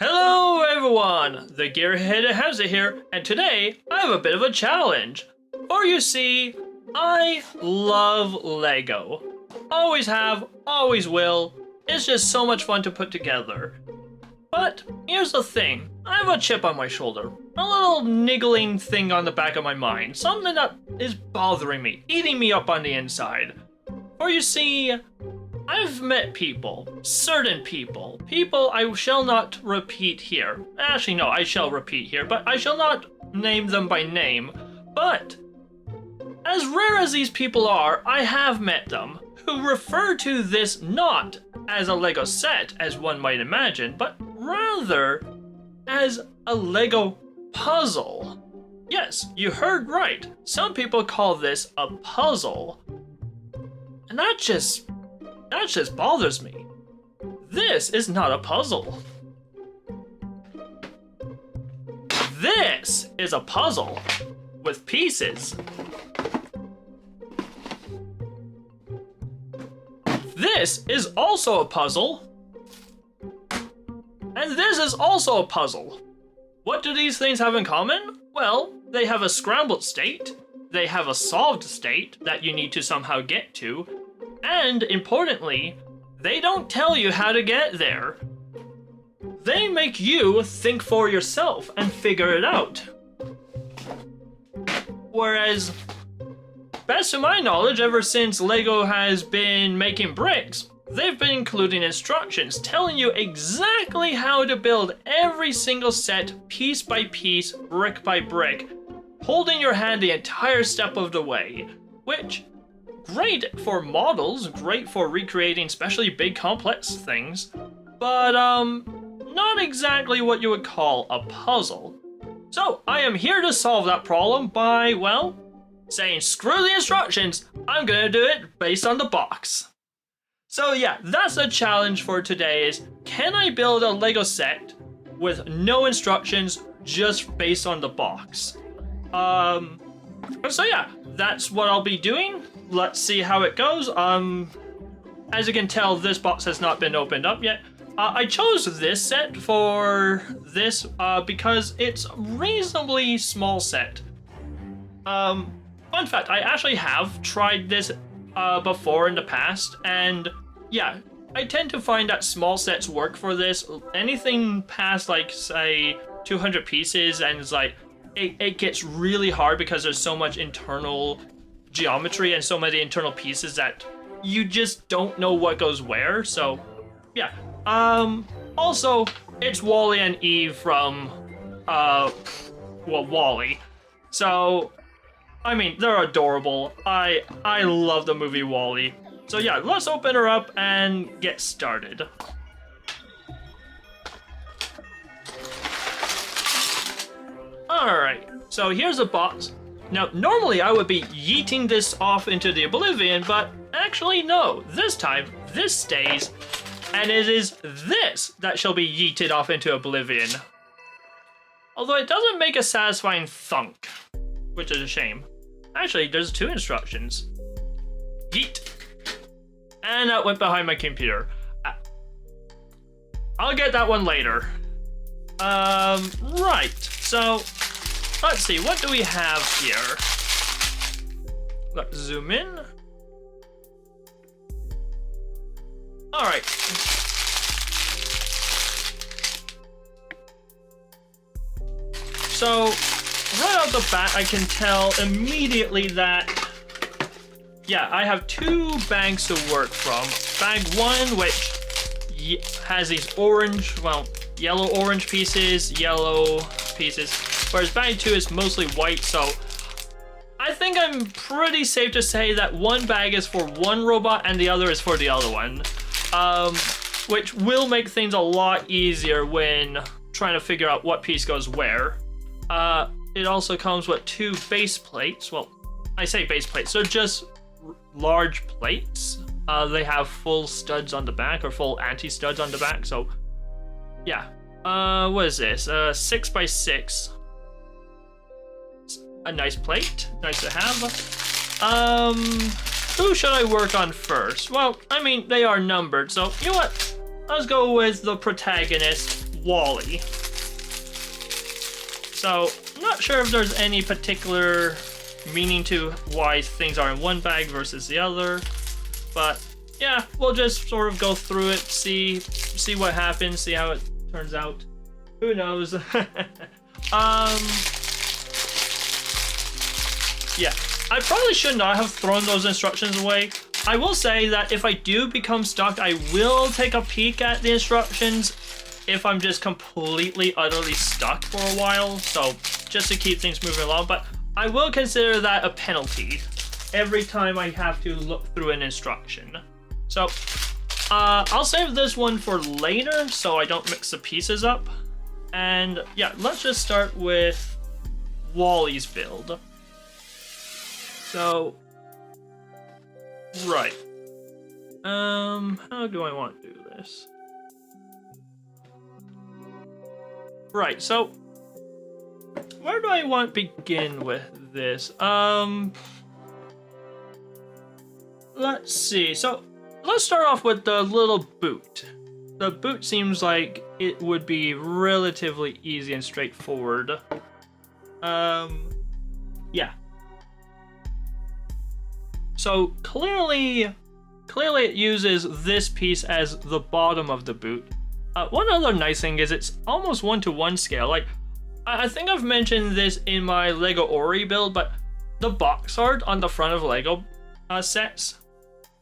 Hello everyone, the Gearhead has it here, and today I have a bit of a challenge. For you see, I love Lego. Always have, always will. It's just so much fun to put together. But here's the thing, I have a chip on my shoulder. A little niggling thing on the back of my mind. Something that is bothering me, eating me up on the inside. For you see, I've met people, certain people I shall not repeat here. Actually, no, I shall repeat here, but I shall not name them by name. But, as rare as these people are, I have met them, who refer to this not as a Lego set, as one might imagine, but rather as a Lego puzzle. Yes, you heard right. Some people call this a puzzle. And that just bothers me. This is not a puzzle. This is a puzzle with pieces. This is also a puzzle. And this is also a puzzle. What do these things have in common? Well, they have a scrambled state, they have a solved state that you need to somehow get to, and importantly, they don't tell you how to get there. They make you think for yourself and figure it out. Whereas, best to my knowledge, ever since Lego has been making bricks, they've been including instructions telling you exactly how to build every single set piece by piece, brick by brick, holding your hand the entire step of the way, which great for models, great for recreating especially big complex things, but not exactly what you would call a puzzle. So I am here to solve that problem by, well, saying screw the instructions, I'm gonna do it based on the box. So yeah, that's the challenge for today is, can I build a Lego set with no instructions just based on the box? So yeah, that's what I'll be doing. Let's see how it goes. As you can tell, this box has not been opened up yet. I chose this set for this because it's a reasonably small set. Fun fact, I actually have tried this before in the past, and yeah, I tend to find that small sets work for this. Anything past like, say, 200 pieces, and it's like, it gets really hard because there's so much internal geometry and so many internal pieces that you just don't know what goes where. So yeah, also it's Wally and Eve from Wall-E, so I mean, they're adorable. I love the movie Wall-E. So yeah, let's open her up and get started. Alright, so here's a box. Now, normally I would be yeeting this off into the oblivion, but actually no. This time, this stays, and it is this that shall be yeeted off into oblivion. Although it doesn't make a satisfying thunk, which is a shame. Actually, there's two instructions. Yeet. And that went behind my computer. I'll get that one later. Right, so let's see, what do we have here? Let's zoom in. All right. So, right off the bat, I can tell immediately that, yeah, I have two bags to work from. Bag one, which has these orange, well, yellow-orange pieces, yellow pieces, whereas bag two is mostly white, so I think I'm pretty safe to say that one bag is for one robot and the other is for the other one, which will make things a lot easier when trying to figure out what piece goes where. It also comes with two base plates. Well, I say base plates, they're just large plates. They have full studs on the back, or full anti-studs on the back, so yeah. What is this? 6x6. A nice plate, nice to have. Who should I work on first? Well, I mean, they are numbered, so you know what? Let's go with the protagonist, Wally. So, I'm not sure if there's any particular meaning to why things are in one bag versus the other, but yeah, we'll just sort of go through it, see what happens, see how it turns out. Who knows? Yeah, I probably should not have thrown those instructions away. I will say that if I do become stuck, I will take a peek at the instructions if I'm just completely, utterly stuck for a while, so just to keep things moving along, but I will consider that a penalty every time I have to look through an instruction. So, I'll save this one for later so I don't mix the pieces up. And yeah, let's just start with Wally's build. So, right. How do I want to do this? Right, so where do I want to begin with this? Let's see. So, let's start off with the little boot. The boot seems like it would be relatively easy and straightforward. Yeah. So clearly it uses this piece as the bottom of the boot. One other nice thing is it's almost 1-to-1 scale. Like, I think I've mentioned this in my Lego Ori build, but the box art on the front of Lego sets,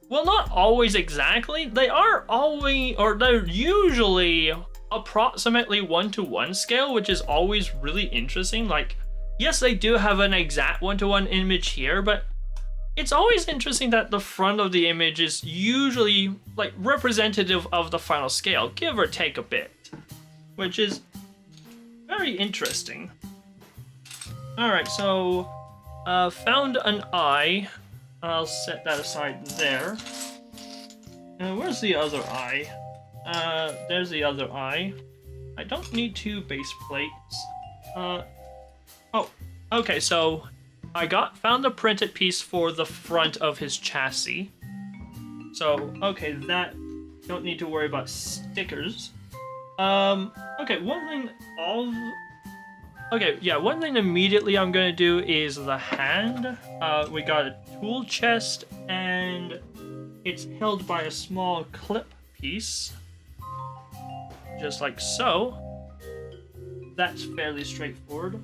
well, not always exactly. They are always, or they're usually approximately 1-to-1 scale, which is always really interesting. Like, yes, they do have an exact 1-to-1 image here, but it's always interesting that the front of the image is usually like representative of the final scale, give or take a bit, which is very interesting. Alright, so found an eye. I'll set that aside there. Where's the other eye? There's the other eye. I don't need 2 base plates. Oh, okay, so I found a printed piece for the front of his chassis. So, okay, that, don't need to worry about stickers. Okay, one thing immediately I'm gonna do is the hand. We got a tool chest, and it's held by a small clip piece. Just like so. That's fairly straightforward.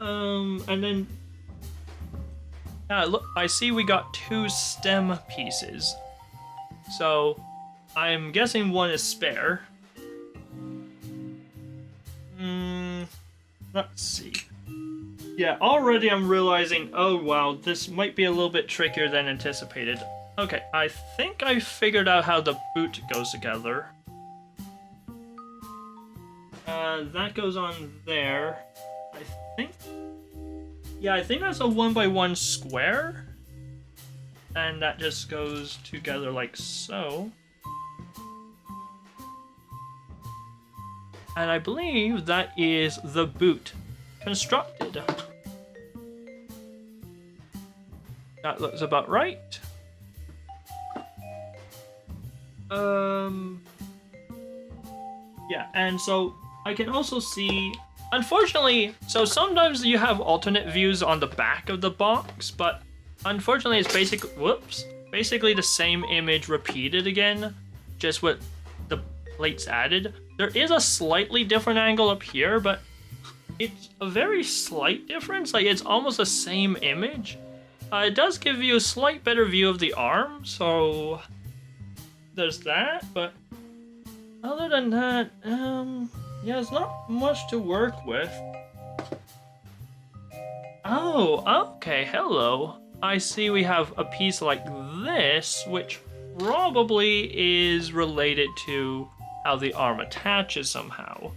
And then, look, I see we got 2 stem pieces. So, I'm guessing one is spare. Let's see. Yeah, already I'm realizing, oh wow, this might be a little bit trickier than anticipated. Okay, I think I figured out how the boot goes together. That goes on there. I think that's a 1x1 square. And that just goes together like so. And I believe that is the boot constructed. That looks about right. Yeah, and so I can also see, unfortunately, so sometimes you have alternate views on the back of the box, but unfortunately it's basically the same image repeated again, just with the plates added. There is a slightly different angle up here, but it's a very slight difference. Like, it's almost the same image. It does give you a slight better view of the arm, so there's that, but other than that, yeah, there's not much to work with. Oh, okay, hello. I see we have a piece like this, which probably is related to how the arm attaches somehow.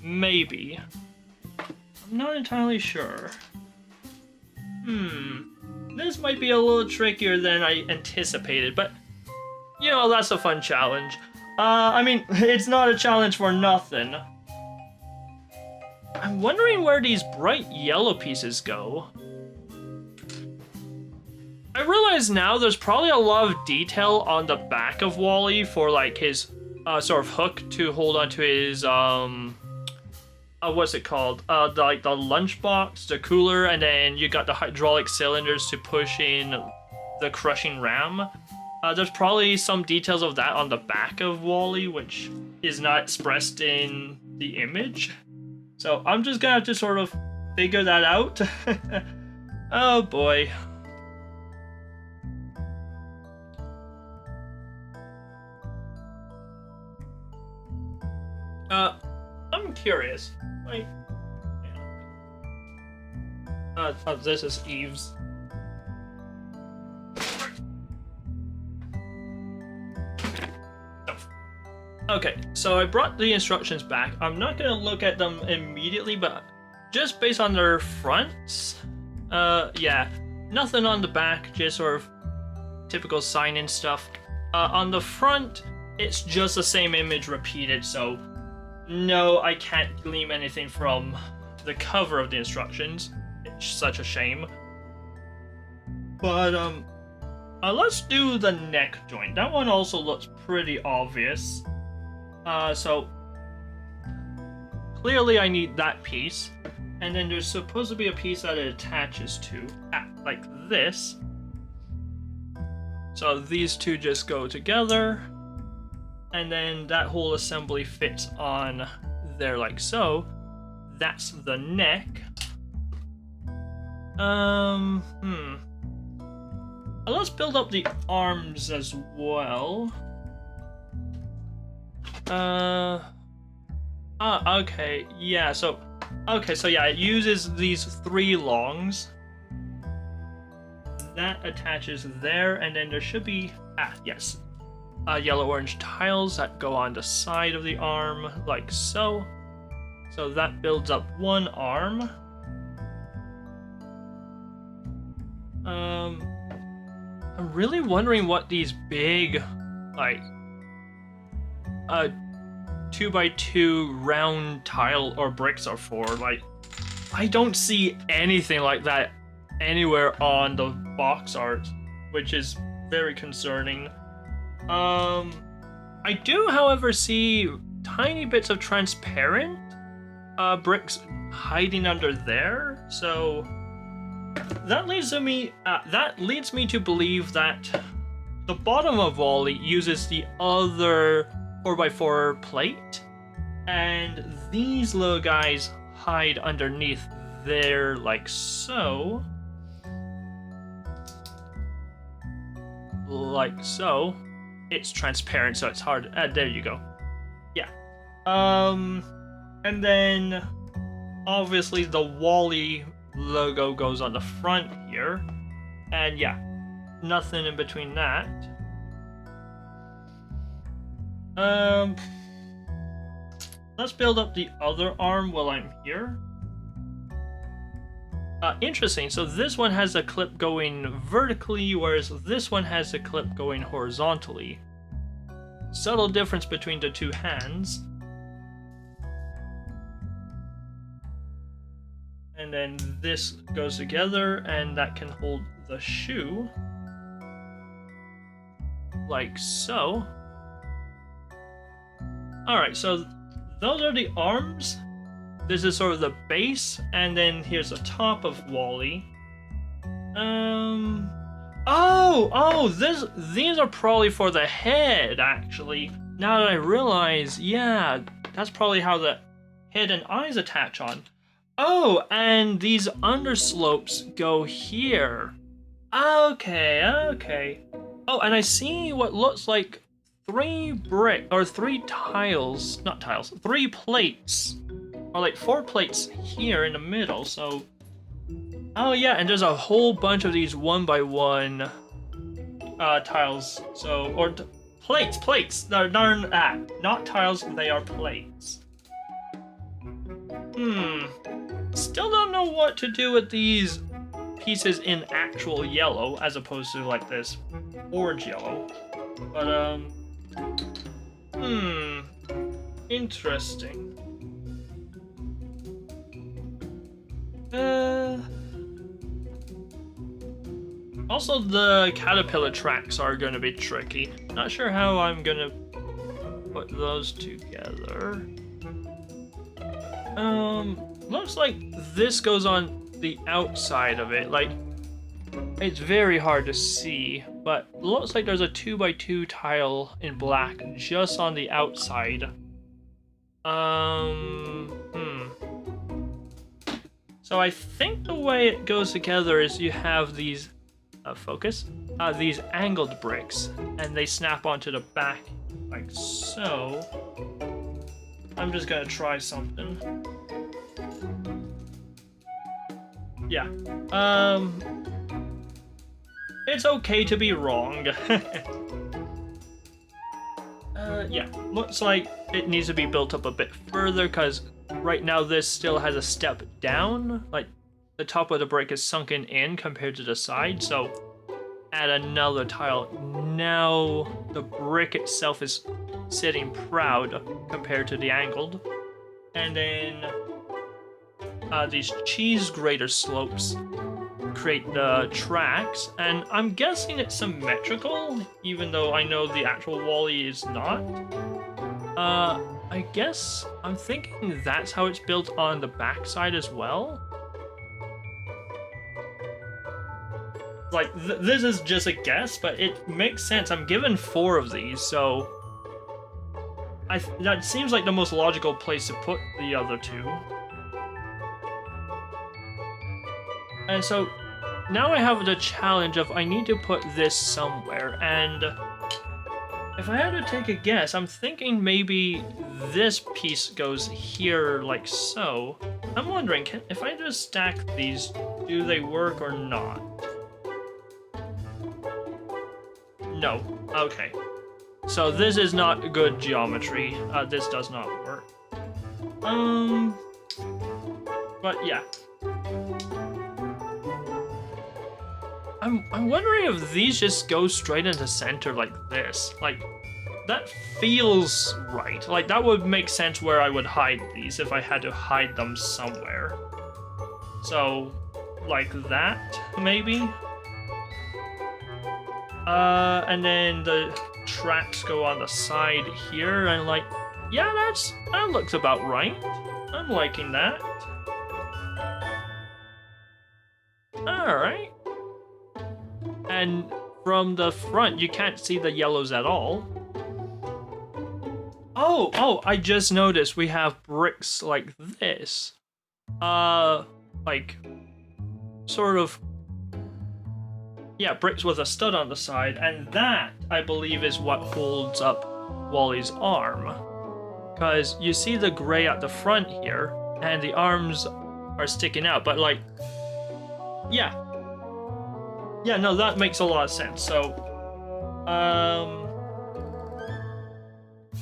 Maybe. I'm not entirely sure. This might be a little trickier than I anticipated, but you know, that's a fun challenge. I mean, it's not a challenge for nothing. I'm wondering where these bright yellow pieces go. I realize now there's probably a lot of detail on the back of Wally for like his sort of hook to hold onto his what's it called? Like the lunchbox, the cooler, and then you got the hydraulic cylinders to push in the crushing ram. There's probably some details of that on the back of Wally, which is not expressed in the image. So I'm just gonna have to sort of figure that out. Oh boy. I'm curious. Like, this is Eve's. Okay, so I brought the instructions back. I'm not gonna look at them immediately, but just based on their fronts, yeah, nothing on the back, just sort of typical sign-in stuff. On the front, it's just the same image repeated, so no, I can't glean anything from the cover of the instructions. It's such a shame. But, let's do the neck joint. That one also looks pretty obvious. So, clearly I need that piece. And then there's supposed to be a piece that it attaches to, like this. So these two just go together. And then that whole assembly fits on there like so. That's the neck. Let's build up the arms as well. Okay, yeah, so yeah, it uses these 3 longs. That attaches there, and then there should be, yes, yellow-orange tiles that go on the side of the arm, like so. So that builds up 1 arm. I'm really wondering what these big, like, 2x2 round tile or bricks are for. Like, I don't see anything like that anywhere on the box art, which is very concerning. I do, however, see tiny bits of transparent bricks hiding under there, so that leads me to believe that the bottom of Wally uses the other 4x4 plate, and these little guys hide underneath there like so. Like so. It's transparent, so it's hard. There you go. Yeah. And then obviously the Wally logo goes on the front here. And yeah, nothing in between that. Let's build up the other arm while I'm here. Interesting, so this one has a clip going vertically, whereas this one has a clip going horizontally. Subtle difference between the 2 hands. And then this goes together, and that can hold the shoe. Like so. Alright, so those are the arms. This is sort of the base, and then here's the top of Wally. These are probably for the head, actually. Now that I realize, yeah, that's probably how the head and eyes attach on. Oh, and these underslopes go here. Okay. Oh, and I see what looks like 3 plates. Or like 4 plates here in the middle, so... Oh yeah, and there's a whole bunch of these 1x1 tiles, so... Or plates! They're not tiles, they are plates. Still don't know what to do with these pieces in actual yellow, as opposed to like this orange yellow. But, interesting. Also, the caterpillar tracks are gonna be tricky. Not sure how I'm gonna put those together. Looks like this goes on the outside of it. Like, it's very hard to see, but looks like there's a 2x2 tile in black just on the outside. So I think the way it goes together is you have these, these angled bricks, and they snap onto the back like so. I'm just gonna try something. Yeah. It's okay to be wrong. Yeah, looks like it needs to be built up a bit further, because right now this still has a step down. Like, the top of the brick is sunken in compared to the side, so add another tile. Now the brick itself is sitting proud compared to the angled. And then these cheese grater slopes create the tracks, and I'm guessing it's symmetrical, even though I know the actual Wally is not. I guess I'm thinking that's how it's built on the backside as well. Like, this is just a guess, but it makes sense. I'm given 4 of these, so that seems like the most logical place to put the other 2. And so now I have the challenge of I need to put this somewhere, and if I had to take a guess, I'm thinking maybe this piece goes here like so. I'm wondering, if I just stack these, do they work or not? No. Okay. So this is not good geometry. This does not work. But yeah. I'm wondering if these just go straight into center like this. Like, that feels right. Like, that would make sense where I would hide these if I had to hide them somewhere. So, like that, maybe? And then the tracks go on the side here, and like, yeah, that looks about right. I'm liking that. Alright. And from the front, you can't see the yellows at all. Oh, I just noticed we have bricks like this. Like, sort of, yeah, bricks with a stud on the side, and that, I believe, is what holds up Wally's arm. Because you see the gray at the front here, and the arms are sticking out, but like, yeah. Yeah, no, that makes a lot of sense. So,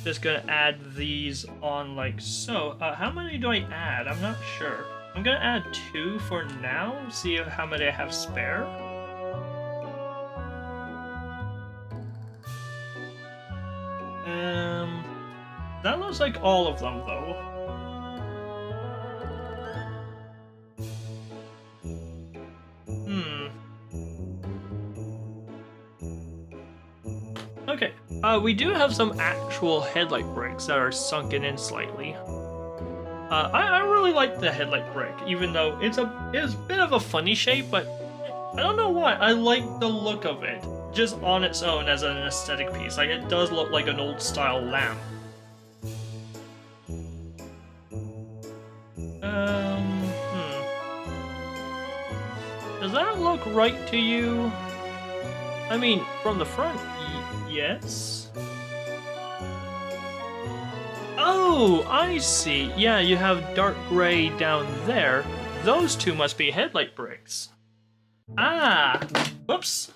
just gonna add these on like so. How many do I add? I'm not sure. I'm gonna add 2 for now, see how many I have spare. That looks like all of them, though. Okay, we do have some actual headlight bricks that are sunken in slightly. I really like the headlight brick, even though it's a bit of a funny shape, but I don't know why. I like the look of it, just on its own as an aesthetic piece. Like, it does look like an old style lamp. Does that look right to you? I mean, from the front, yes. Oh, I see. Yeah, you have dark gray down there. Those 2 must be headlight bricks. Ah! Whoops.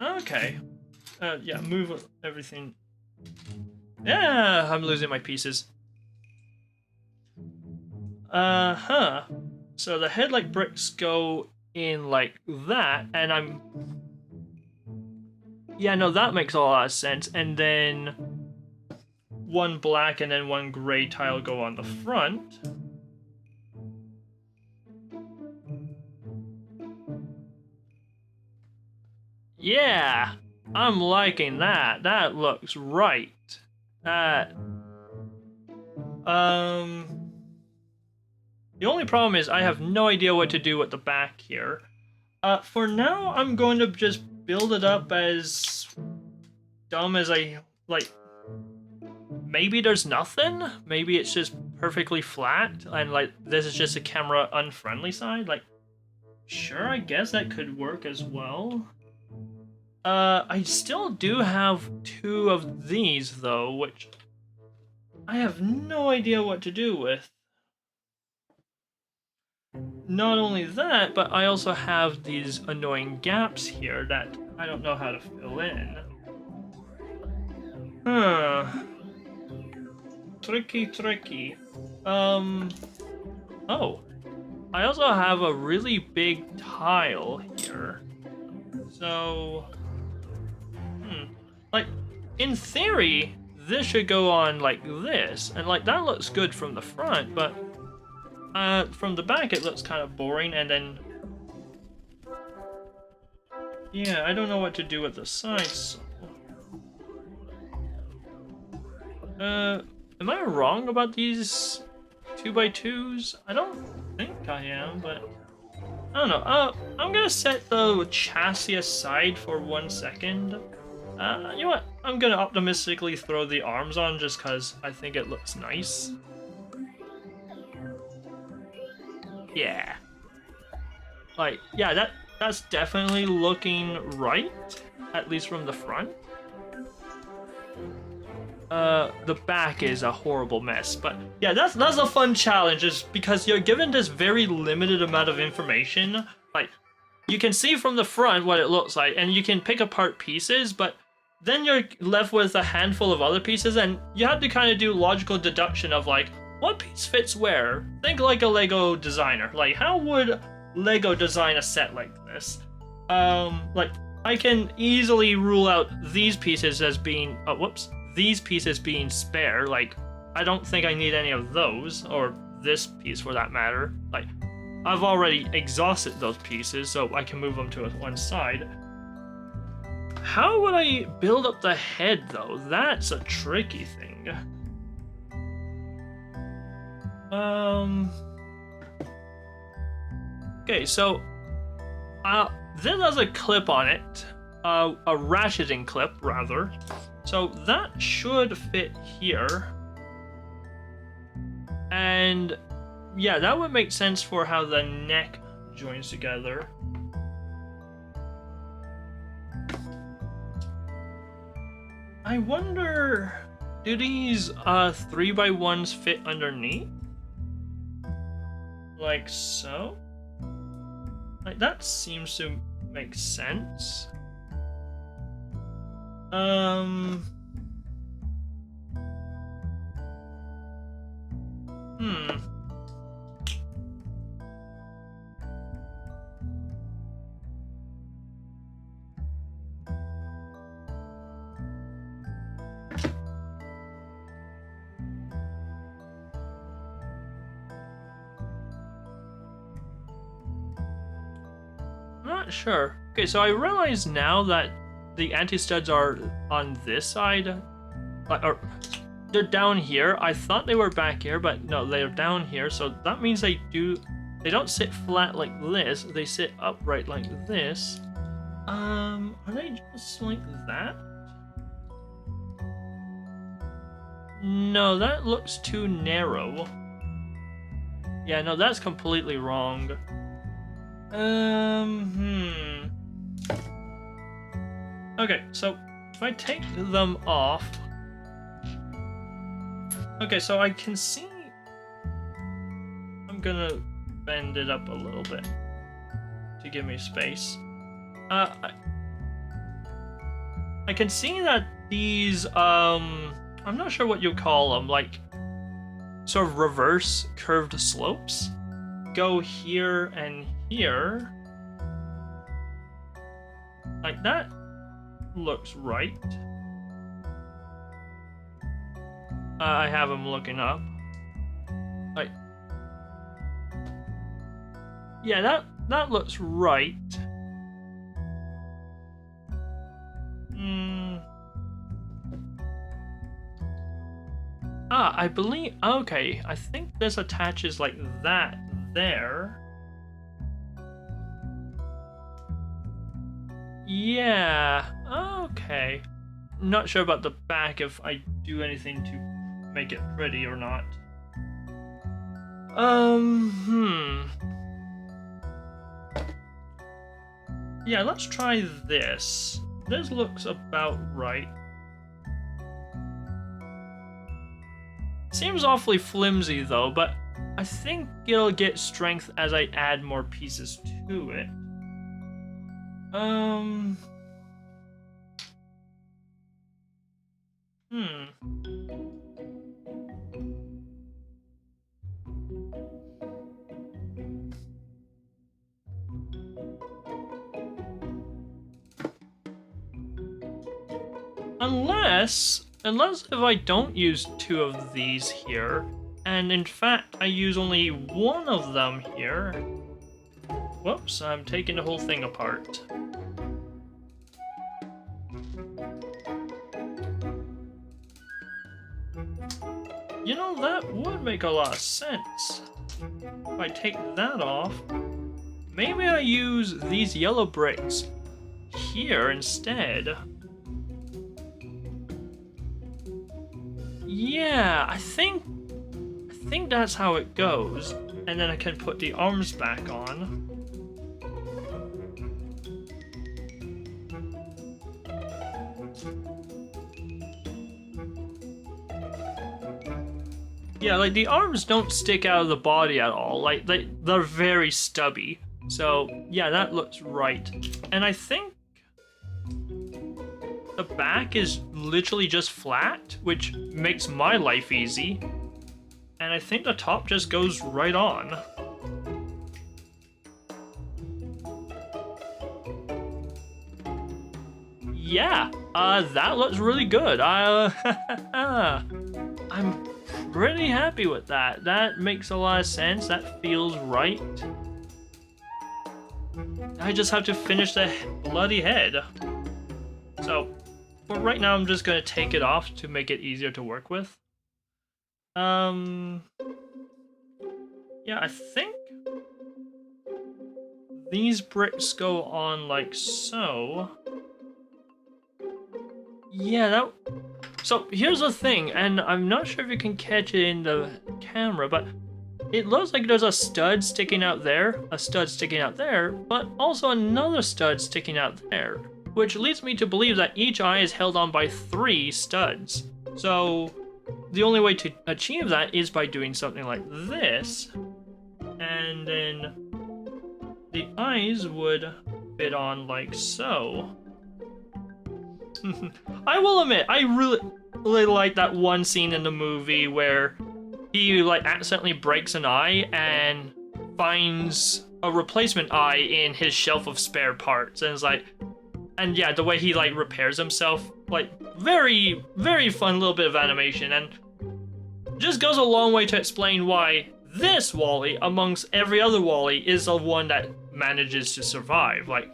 Okay. Yeah, move everything. Yeah, I'm losing my pieces. So the headlight bricks go in like that, and yeah, no, that makes a lot of sense. And then 1 black and then 1 gray tile go on the front. Yeah, I'm liking that. That looks right. That... The only problem is I have no idea what to do with the back here. For now, I'm going to just build it up as dumb as I... like... Maybe there's nothing? Maybe it's just perfectly flat, and like, this is just a camera unfriendly side? Like, sure, I guess that could work as well. I still do have 2 of these, though, which I have no idea what to do with. Not only that, but I also have these annoying gaps here that I don't know how to fill in. Huh. Tricky. Oh. I also have a really big tile here. So... Like, in theory, this should go on like this, and like, that looks good from the front, but from the back it looks kind of boring, and then... Yeah, I don't know what to do with the sides, so... Am I wrong about these 2x2s? I don't think I am, but... I don't know. I'm gonna set the chassis aside for 1 second. You know what? I'm gonna optimistically throw the arms on just because I think it looks nice. Yeah. Like, yeah, that's definitely looking right, at least from the front. The back is a horrible mess, but yeah, that's a fun challenge, is because you're given this very limited amount of information. Like, you can see from the front what it looks like, and you can pick apart pieces, but then you're left with a handful of other pieces, and you have to kind of do logical deduction of like, what piece fits where? Think like a Lego designer. Like, how would Lego design a set like this? Like, I can easily rule out these pieces as being, these pieces being spare. Like, I don't think I need any of those, or this piece for that matter. Like, I've already exhausted those pieces, so I can move them to one side. How would I build up the head, though? That's a tricky thing. Okay, so this has a clip on it, a ratcheting clip rather. So that should fit here, and yeah, that would make sense for how the neck joins together. I wonder, do these 3x1s fit underneath? Like so? Like, that seems to make sense. Not sure. Okay, so I realize now that the anti-studs are on this side, or they're down here. I thought they were back here, but no, they're down here. So that means they don't sit flat like this. They sit upright like this. Are they just like that? No, that looks too narrow. Yeah, no, that's completely wrong. Okay, so if I take them off... Okay, so I can see... I'm gonna bend it up a little bit to give me space. I can see that these, I'm not sure what you call them, like, sort of reverse curved slopes go here and here. Like, that looks right. I have them looking up. Like, yeah, that looks right. Ah, I believe... Okay, I think this attaches like that there. Yeah, okay. Not sure about the back if I do anything to make it pretty or not. Yeah, let's try this. This looks about right. Seems awfully flimsy though, but I think it'll get strength as I add more pieces to it. Unless if I don't use 2 of these here, and in fact I use only 1 of them here. Whoops, I'm taking the whole thing apart. You know, that would make a lot of sense. If I take that off, maybe I use these yellow bricks here instead. Yeah, I think that's how it goes, and then I can put the arms back on. Yeah, like the arms don't stick out of the body at all. Like they're very stubby. So yeah, that looks right. And I think the back is literally just flat, which makes my life easy. And I think the top just goes right on. Yeah, that looks really good. I'm pretty happy with that. That makes a lot of sense. That feels right. I just have to finish the bloody head. So, for right now, I'm just gonna take it off to make it easier to work with. Yeah, I think these bricks go on like so. Yeah, so here's the thing, and I'm not sure if you can catch it in the camera, but it looks like there's a stud sticking out there, a stud sticking out there, but also another stud sticking out there, which leads me to believe that each eye is held on by 3 studs. So the only way to achieve that is by doing something like this, and then the eyes would fit on like so. I will admit, I really like that one scene in the movie where he like accidentally breaks an eye and finds a replacement eye in his shelf of spare parts, and it's like, and yeah, the way he like repairs himself, like very, very fun little bit of animation, and just goes a long way to explain why this Wally, amongst every other Wally, is the one that manages to survive. Like,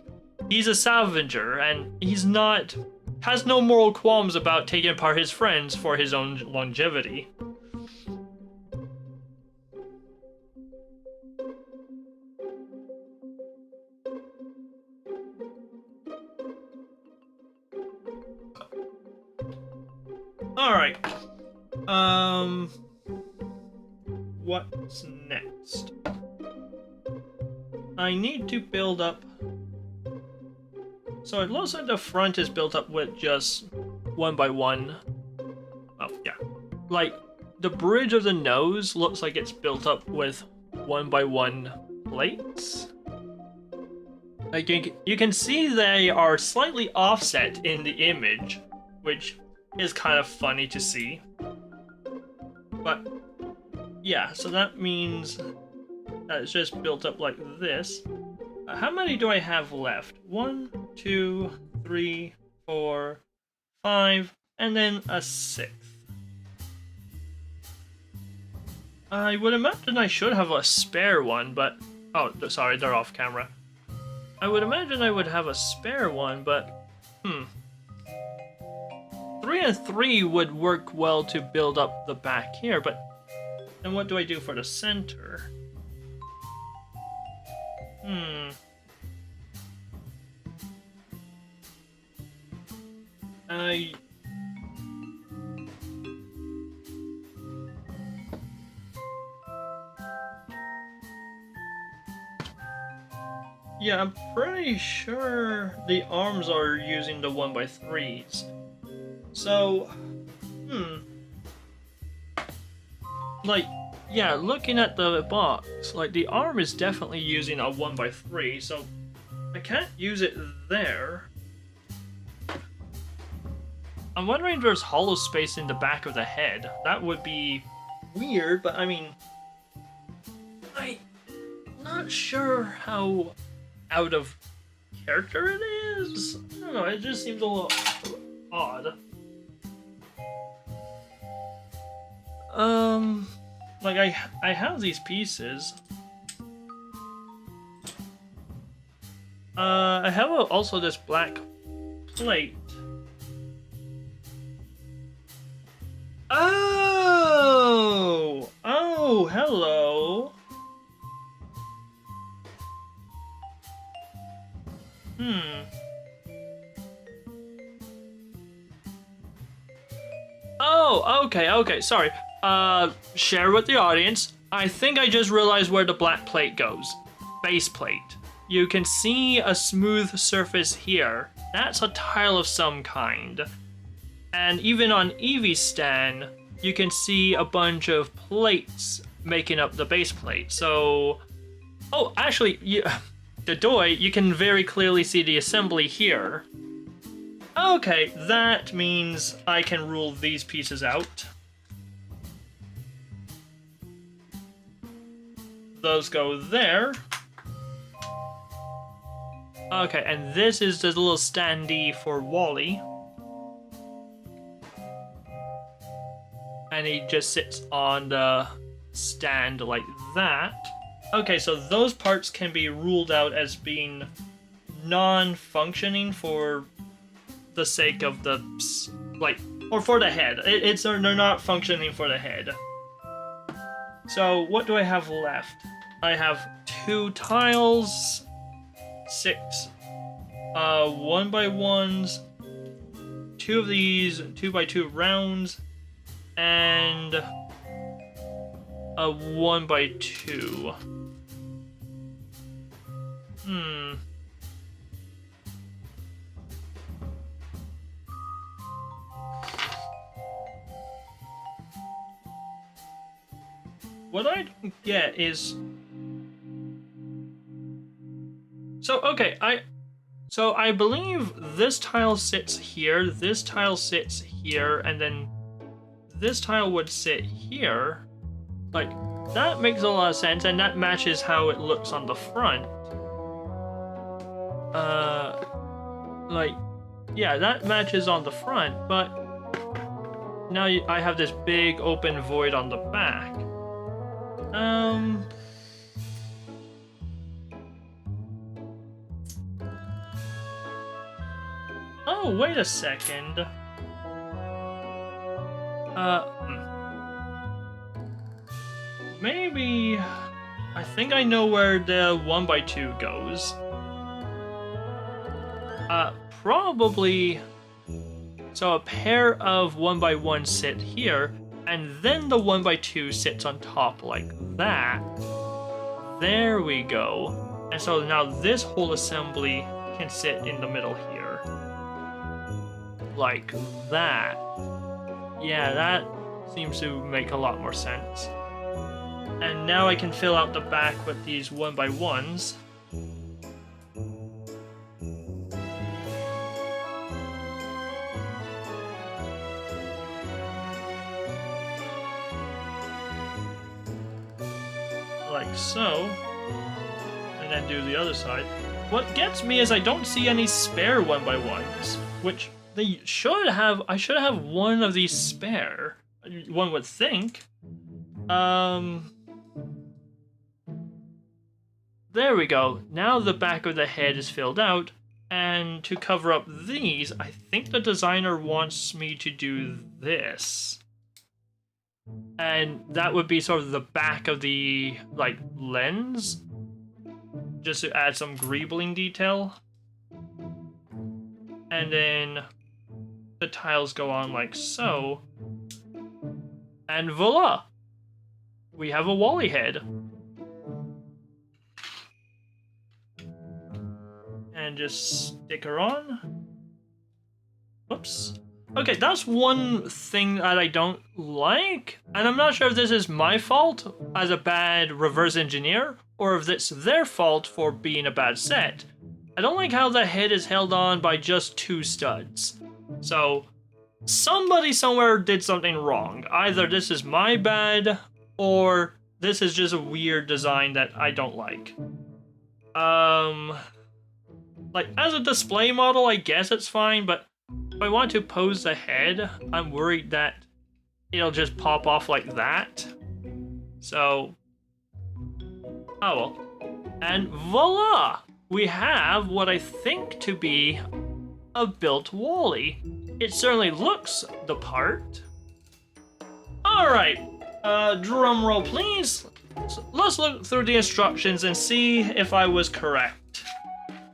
he's a scavenger, and has no moral qualms about taking apart his friends for his own longevity. Alright. What's next? I need to build up... So it looks like the front is built up with just 1 by 1. Oh, yeah. Like, the bridge of the nose looks like it's built up with 1 by 1 plates. Like, you can see they are slightly offset in the image, which is kind of funny to see. But, yeah, so that means that it's just built up like this. How many do I have left? 1, 2, 3, 4, 5, and then a 6th. I would imagine I should have a spare one, but... Oh, sorry, they're off camera. I would imagine I would have a spare one, but... 3 3 and 3 would work well to build up the back here, but then what do I do for the center? Yeah, I'm pretty sure the arms are using the 1x3s. So, like, yeah, looking at the box, like, the arm is definitely using a 1x3, so I can't use it there. I'm wondering if there's hollow space in the back of the head. That would be weird, but I mean, I'm not sure how out of character it is. I don't know, it just seems a little odd. Like I have these pieces. I have also this black plate. Oh, hello. Oh, okay, sorry. Share with the audience. I think I just realized where the black plate goes. Base plate. You can see a smooth surface here. That's a tile of some kind. And even on Eevee's stand, you can see a bunch of plates making up the base plate. So, oh, actually, the Doi, you can very clearly see the assembly here. Okay, that means I can rule these pieces out. Those go there. Okay, and this is the little standee for Wally. And he just sits on the stand like that. Okay, so those parts can be ruled out as being non-functioning for the sake of the, like, or for the head. They're not functioning for the head. So what do I have left? I have 2 tiles, 6 1x1s, 2 of these 2x2 rounds, and a 1x2. What I don't get is... So, okay, I believe this tile sits here, this tile sits here, and then this tile would sit here. Like, that makes a lot of sense, and that matches how it looks on the front. Like, yeah, that matches on the front, but now I have this big open void on the back. Oh, wait a second. Maybe... I think I know where the 1x2 goes. Probably... So a pair of 1x1 sit here, and then the 1x2 sits on top like that. There we go. And so now this whole assembly can sit in the middle here. Like that. Yeah, that seems to make a lot more sense. And now I can fill out the back with these 1x1s. Like so. And then do the other side. What gets me is I don't see any spare 1x1s, which they should have. I should have one of these spare. One would think. There we go. Now the back of the head is filled out. And to cover up these, I think the designer wants me to do this. And that would be sort of the back of the, like, lens. Just to add some greebling detail. And then the tiles go on like so. And voila! We have a Wally head. And just stick her on. Whoops. Okay, that's one thing that I don't like, and I'm not sure if this is my fault as a bad reverse engineer, or if it's their fault for being a bad set. I don't like how the head is held on by just 2 studs. So, somebody somewhere did something wrong. Either this is my bad, or this is just a weird design that I don't like. Like, as a display model, I guess it's fine, but if I want to pose the head, I'm worried that it'll just pop off like that. So, oh well. And voila! We have what I think to be a built Wally. It certainly looks the part. Alright, drum roll please. So let's look through the instructions and see if I was correct.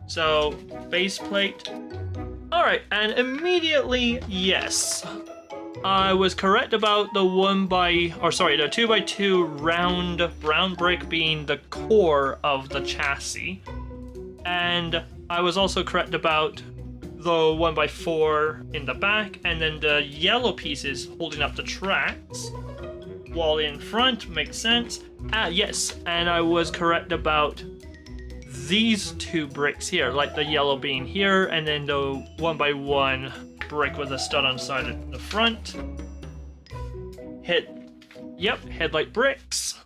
So, base plate. Alright, and immediately, yes. I was correct about the 2x2 round brick being the core of the chassis. And I was also correct about the 1x4 in the back, and then the yellow pieces holding up the tracks. Wall in front, makes sense. Yes, and I was correct about these 2 bricks here, like the yellow being here, and then the 1x1 brick with a stud on the side of the front. Headlight bricks.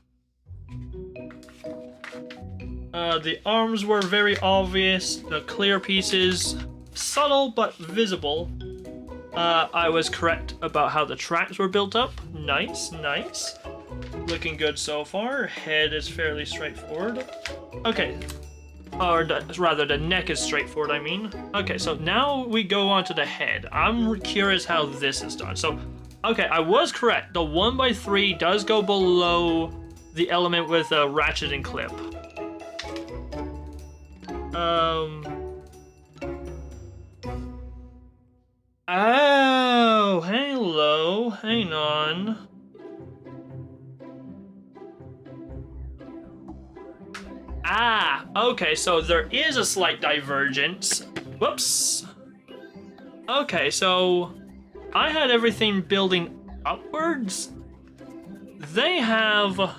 The arms were very obvious. The clear pieces, subtle but visible. I was correct about how the tracks were built up. Nice, nice. Looking good so far. Head is fairly straightforward. Okay. Or rather, the neck is straightforward, I mean. Okay, so now we go on to the head. I'm curious how this is done. So, okay, I was correct. The 1x3 does go below the element with a ratchet and clip. Oh, hello. Hang on. Okay, so there is a slight divergence. Whoops. Okay, so I had everything building upwards. They have a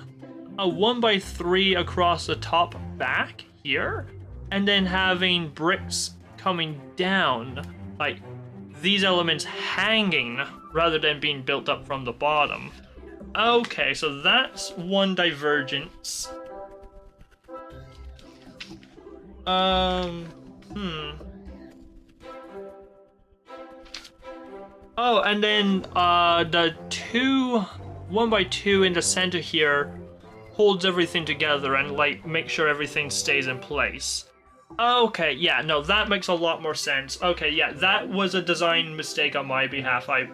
1x3 across the top back here, and then having bricks coming down, like these elements hanging rather than being built up from the bottom. Okay, so that's one divergence. Oh, and then the 1x2 in the center here holds everything together and like make sure everything stays in place. Okay, yeah, no, that makes a lot more sense. Okay, yeah, that was a design mistake on my behalf. I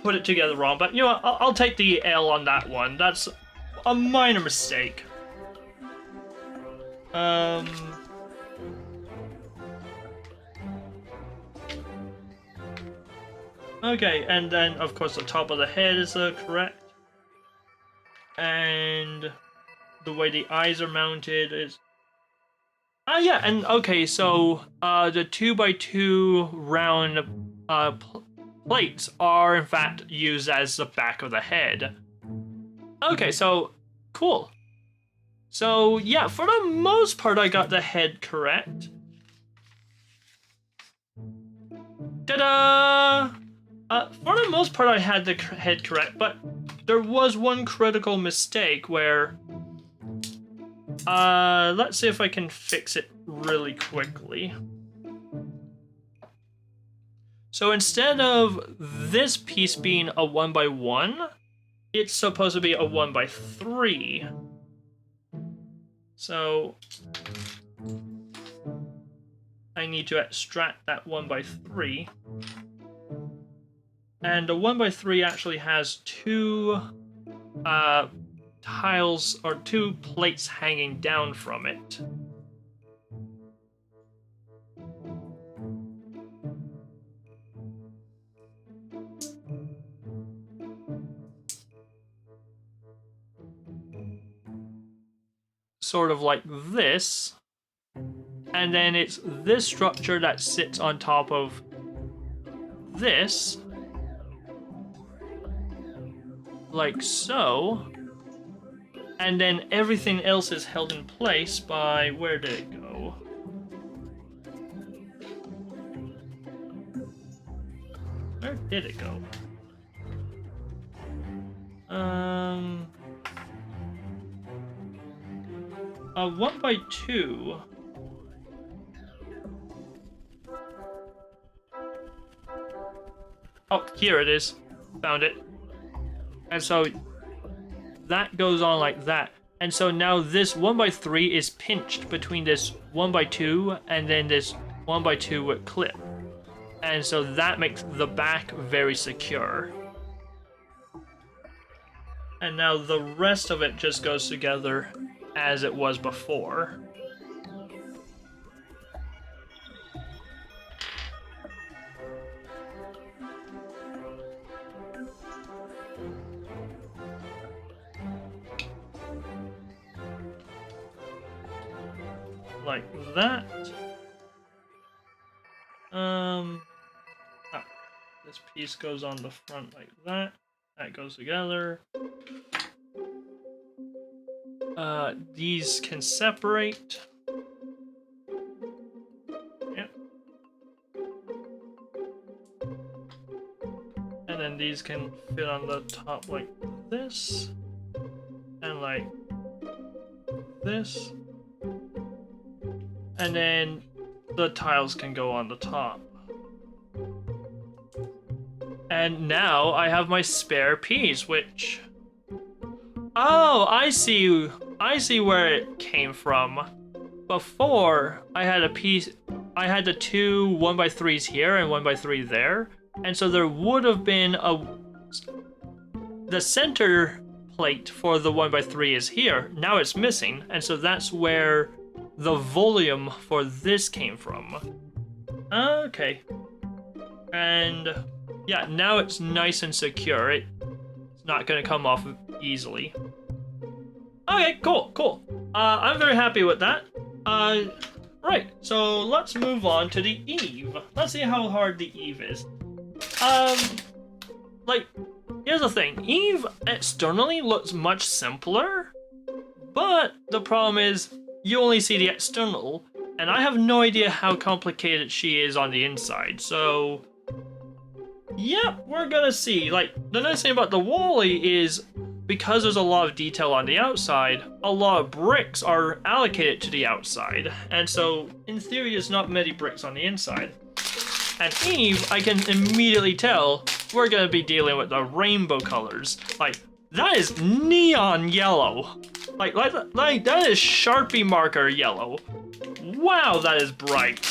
put it together wrong, but you know what, I'll take the L on that one. That's a minor mistake. Okay, and then of course the top of the head is correct. And the way the eyes are mounted is... yeah, and okay, so the 2x2 round plates are in fact used as the back of the head. Okay, so cool. So yeah, for the most part I got the head correct. Ta-da! For the most part I had the head correct, but there was one critical mistake where... let's see if I can fix it really quickly. So instead of this piece being a 1x1, it's supposed to be a 1x3. So I I need to extract that 1x3. And the 1x3 actually has two tiles or two plates hanging down from it. Sort of like this. And then it's this structure that sits on top of this. Like so. And then everything else is held in place by... where did it go? Where did it go? A 1x2. Oh, here it is. Found it. And so that goes on like that. And so now this 1x3 is pinched between this 1x2 and then this 1x2 with clip. And so that makes the back very secure. And now the rest of it just goes together as it was before. Like that. This piece goes on the front like that. That goes together. These can separate. Yep. And then these can fit on the top like this. And like this. And then the tiles can go on the top. And now I have my spare piece, which... Oh, I see where it came from. Before, I had a piece... I had the two 1x3s here and 1x3 there. And so there would have been a... The center plate for the 1x3 is here. Now it's missing. And so that's where the volume for this came from. Okay. And... yeah, now it's nice and secure. It's not going to come off easily. Okay, cool. I'm very happy with that. Right, so let's move on to the eave. Let's see how hard the eave is. Like, here's the thing. Eve externally looks much simpler, but the problem is you only see the external, and I have no idea how complicated she is on the inside, so... yeah, we're gonna see. Like, the nice thing about the Wally is, because there's a lot of detail on the outside, a lot of bricks are allocated to the outside. And so, in theory, there's not many bricks on the inside. And Eve, I can immediately tell, we're gonna be dealing with the rainbow colors. Like, that is neon yellow. Like that is Sharpie marker yellow. Wow, that is bright.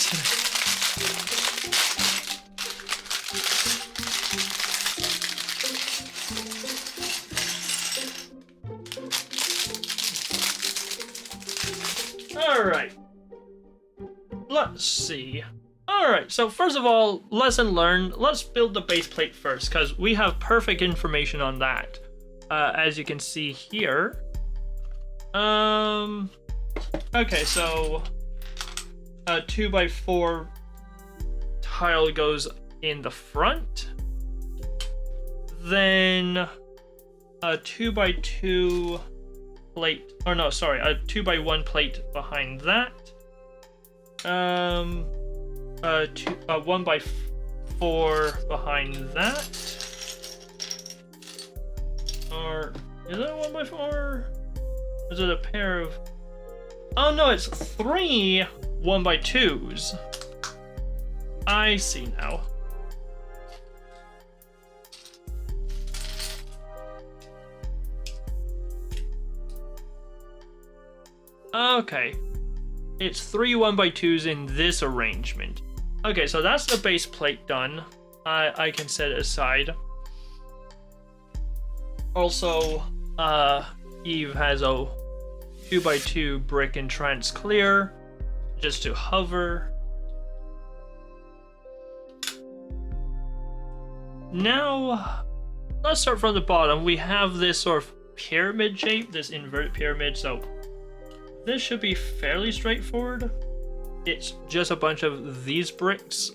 Alright. Let's see. Alright, so first of all, lesson learned. Let's build the base plate first, because we have perfect information on that. As you can see here. Okay, so a 2x4 tile goes in the front. Then a 2x2 plate, or no, sorry, a 2x1 plate behind that. A 1x4 behind that. Or is it a 1x4? Is it a pair of... oh no, it's 3 1x2s. I see now. Okay. it's 3 1x2s in this arrangement. Okay, so that's the base plate done. I can set it aside. Also, Eve has a 2x2 brick in trans clear, just to hover. Now, let's start from the bottom. We have this sort of pyramid shape, this inverted pyramid, so this should be fairly straightforward. It's just a bunch of these bricks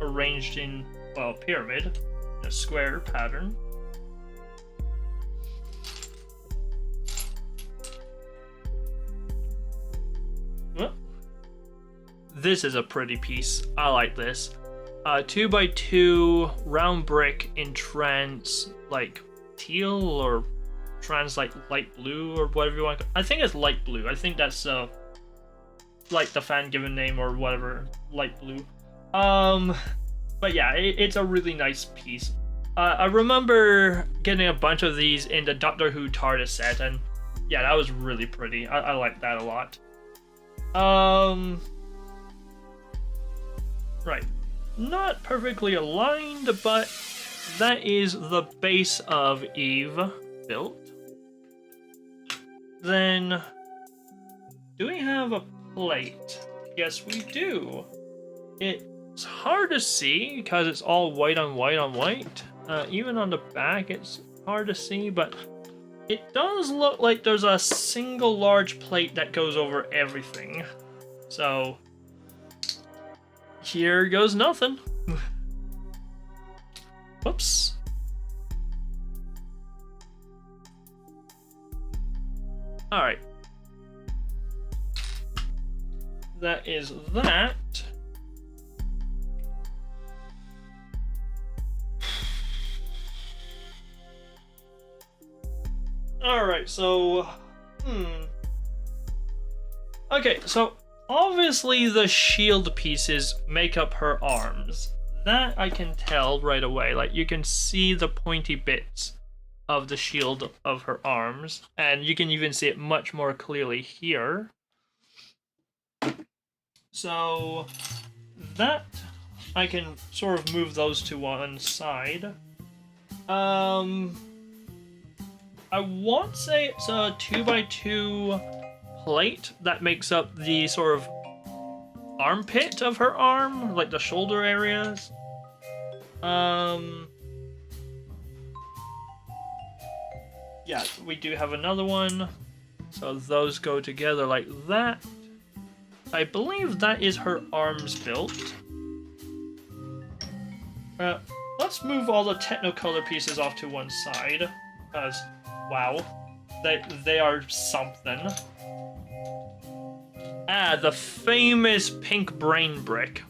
arranged in, well, pyramid, in a square pattern. Well, this is a pretty piece. I like this. 2x2 round brick in trans, like teal or trans, like light blue or whatever you want. I think it's light blue. I think that's like the fan given name or whatever, light blue. But yeah, it's a really nice piece. I remember getting a bunch of these in the Doctor Who TARDIS set, and yeah, that was really pretty. I like that a lot. Right. Not perfectly aligned, but that is the base of Eve built. Then, do we have a plate? Yes, we do. It's hard to see because it's all white on white on white. Even on the back, it's hard to see, but it does look like there's a single large plate that goes over everything. So, here goes nothing. Whoops. Alright. That is that. Alright, so... Okay, so obviously the shield pieces make up her arms. That I can tell right away. Like, you can see the pointy bits of the shield of her arms, and you can even see it much more clearly here. So that I can sort of move those to one side. I won't say it's a 2x2 plate that makes up the sort of armpit of her arm, like the shoulder areas. Yeah, we do have another one. So those go together like that. I believe that is her arms built. Let's move all the Technicolor pieces off to one side, because, wow, they are something. Ah, the famous pink brain brick.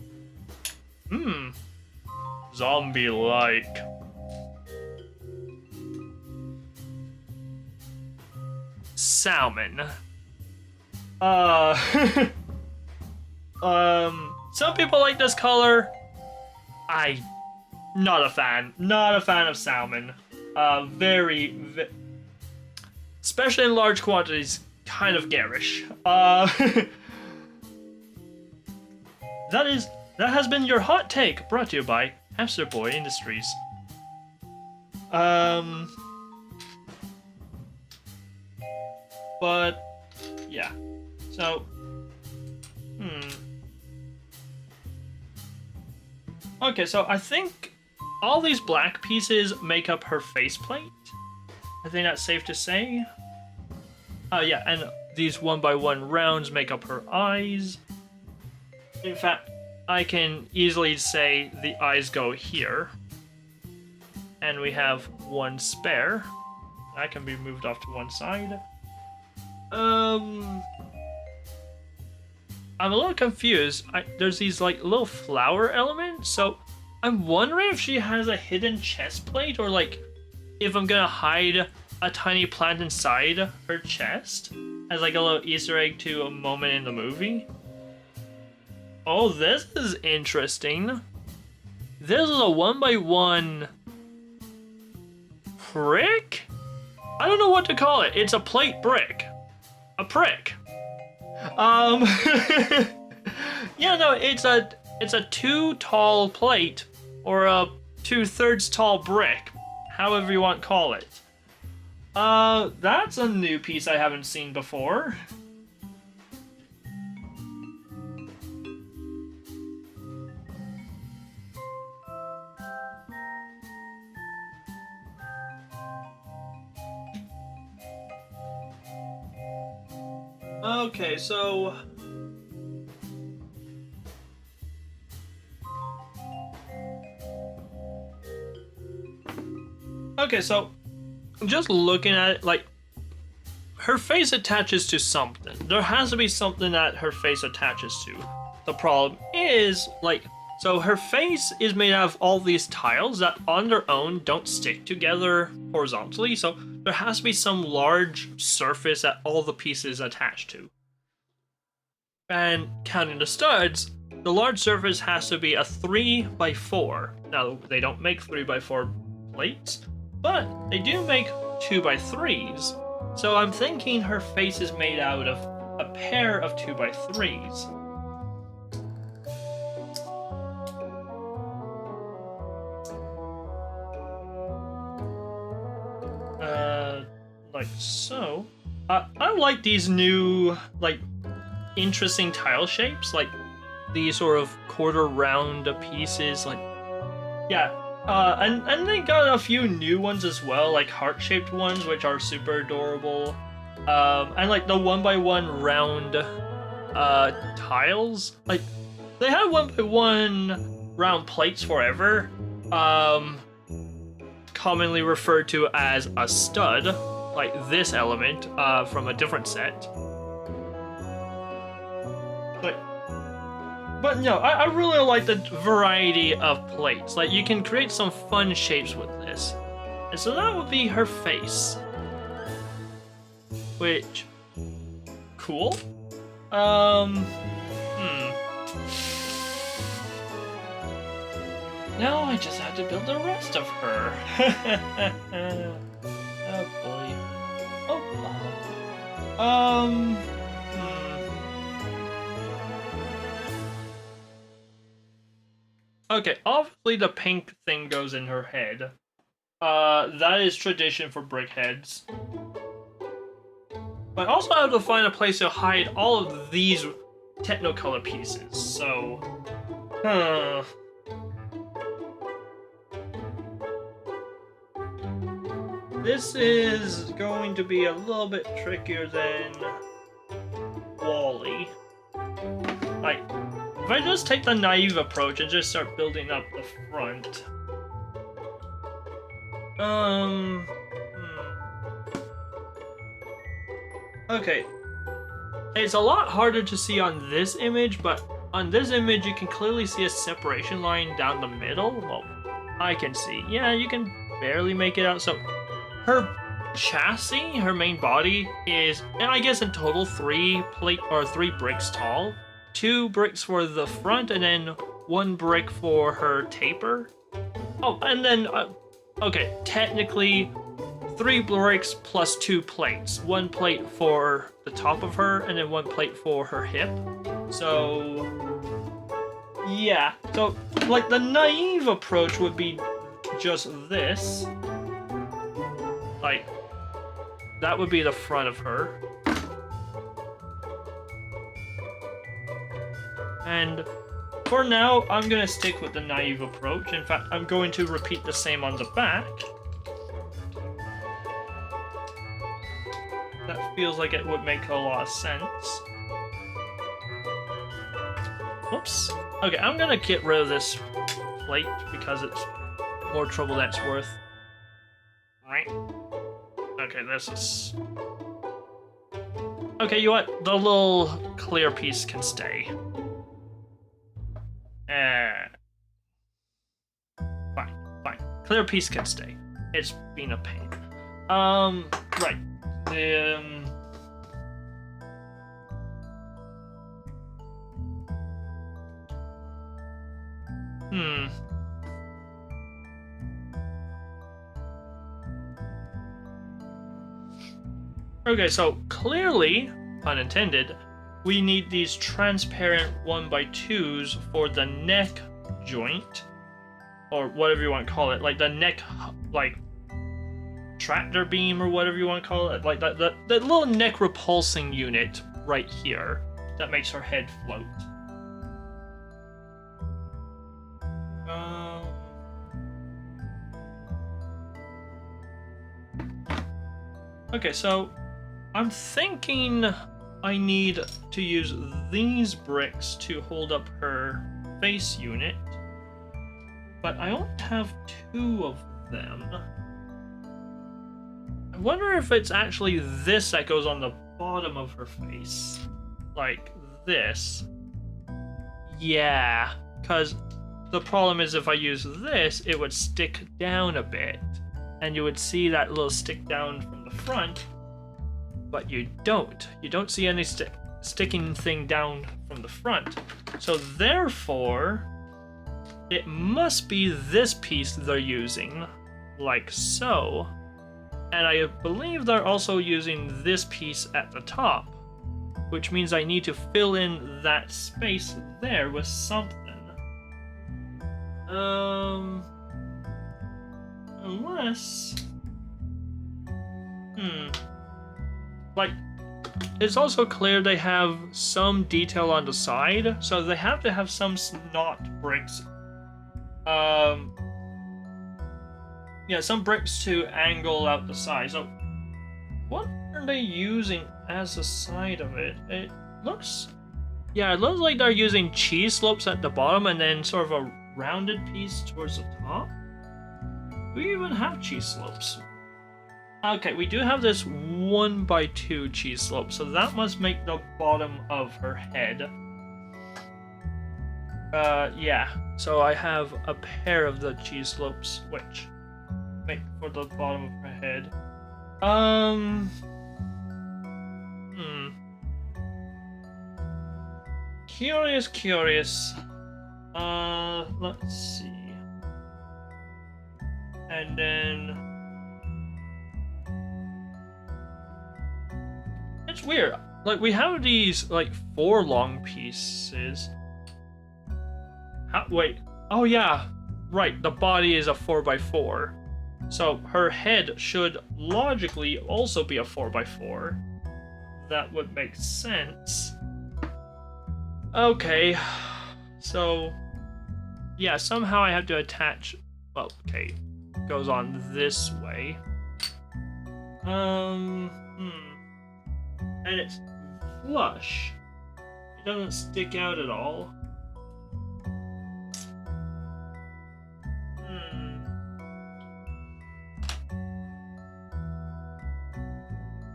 Zombie-like. Salmon. Some people like this color. Not a fan. Not a fan of salmon. Especially in large quantities, kind of garish. That has been your hot take, brought to you by Hamster Boy Industries. But yeah. So okay, so I think all these black pieces make up her faceplate. I think that's safe to say. Oh yeah, and these 1x1 rounds make up her eyes. In fact, I can easily say the eyes go here. And we have one spare. That can be moved off to one side. I'm a little confused. There's these like little flower elements, so I'm wondering if she has a hidden chest plate, or like if I'm gonna hide a tiny plant inside her chest as like a little Easter egg to a moment in the movie. Oh, this is interesting. This is a 1x1 prick? I don't know what to call it. It's a plate brick. A prick. Um, yeah, no, it's a 2 tall plate or a 2/3 tall brick, however you want to call it. That's a new piece I haven't seen before. Okay, so... Okay, so just looking at it, like, her face attaches to something. There has to be something that her face attaches to. The problem is, like, so her face is made out of all these tiles that on their own don't stick together horizontally, so there has to be some large surface that all the pieces attach to. And counting the studs, the large surface has to be a 3x4. Now, they don't make 3x4 plates, but they do make 2x3s. So I'm thinking her face is made out of a pair of 2x3s. Like so. I like these new, like, interesting tile shapes, like these sort of quarter round pieces, like, yeah. And they got a few new ones as well, like heart-shaped ones, which are super adorable. And like the 1x1 round tiles, like they had 1x1 round plates forever, commonly referred to as a stud, like this element from a different set. But no, I really like the variety of plates. Like, you can create some fun shapes with this. And so that would be her face. Which... cool? Now I just have to build the rest of her. Oh boy. Oh. Okay, obviously the pink thing goes in her head. That is tradition for brickheads. But I also have to find a place to hide all of these Technicolor pieces, so... This is going to be a little bit trickier than Wall-E. Like, if I just take the naive approach and just start building up the front... Okay. It's a lot harder to see on this image, but on this image you can clearly see a separation line down the middle. Well, I can see. Yeah, you can barely make it out. So, her chassis, her main body, is, I guess in total, 3 bricks tall. 2 bricks for the front, and then 1 brick for her taper. Oh, and then, okay, technically 3 bricks plus 2 plates. 1 plate for the top of her, and then 1 plate for her hip. So, yeah. So, like, the naive approach would be just this. Like, that would be the front of her. And for now, I'm gonna stick with the naive approach. In fact, I'm going to repeat the same on the back. That feels like it would make a lot of sense. Oops. Okay, I'm gonna get rid of this plate because it's more trouble than it's worth. Right? Okay, this is... Okay, you know what? The little clear piece can stay. Fine. Clear piece can stay. It's been a pain. Right. Okay, so clearly, pun intended, we need these transparent 1x2s for the neck joint, or whatever you want to call it, like the neck, like tractor beam or whatever you want to call it, like that little neck repulsing unit right here that makes her head float. Okay, so I'm thinking I need to use these bricks to hold up her face unit, but I only have 2 of them. I wonder if it's actually this that goes on the bottom of her face, like this. Yeah, because the problem is if I use this, it would stick down a bit, and you would see that little stick down from the front, but you don't. You don't see any sticking thing down from the front. So therefore, it must be this piece they're using, like so. And I believe they're also using this piece at the top, which means I need to fill in that space there with something. Unless... Like, it's also clear they have some detail on the side, so they have to have some snot bricks. Yeah, some bricks to angle out the side. So, what are they using as the side of it? It looks... Yeah, it looks like they're using cheese slopes at the bottom and then sort of a rounded piece towards the top. Do we even have cheese slopes? Okay, we do have this 1x2 cheese slope, so that must make the bottom of her head. Yeah, so I have a pair of the cheese slopes, which make for the bottom of her head. Curious. Let's see. And then... It's weird. Like, we have these, like, 4 long pieces. Wait. Oh, yeah. Right, the body is a 4x4. So, her head should logically also be a 4x4. That would make sense. Okay. So, yeah, somehow I have to attach... Well, okay. Goes on this way. And it's flush. It doesn't stick out at all.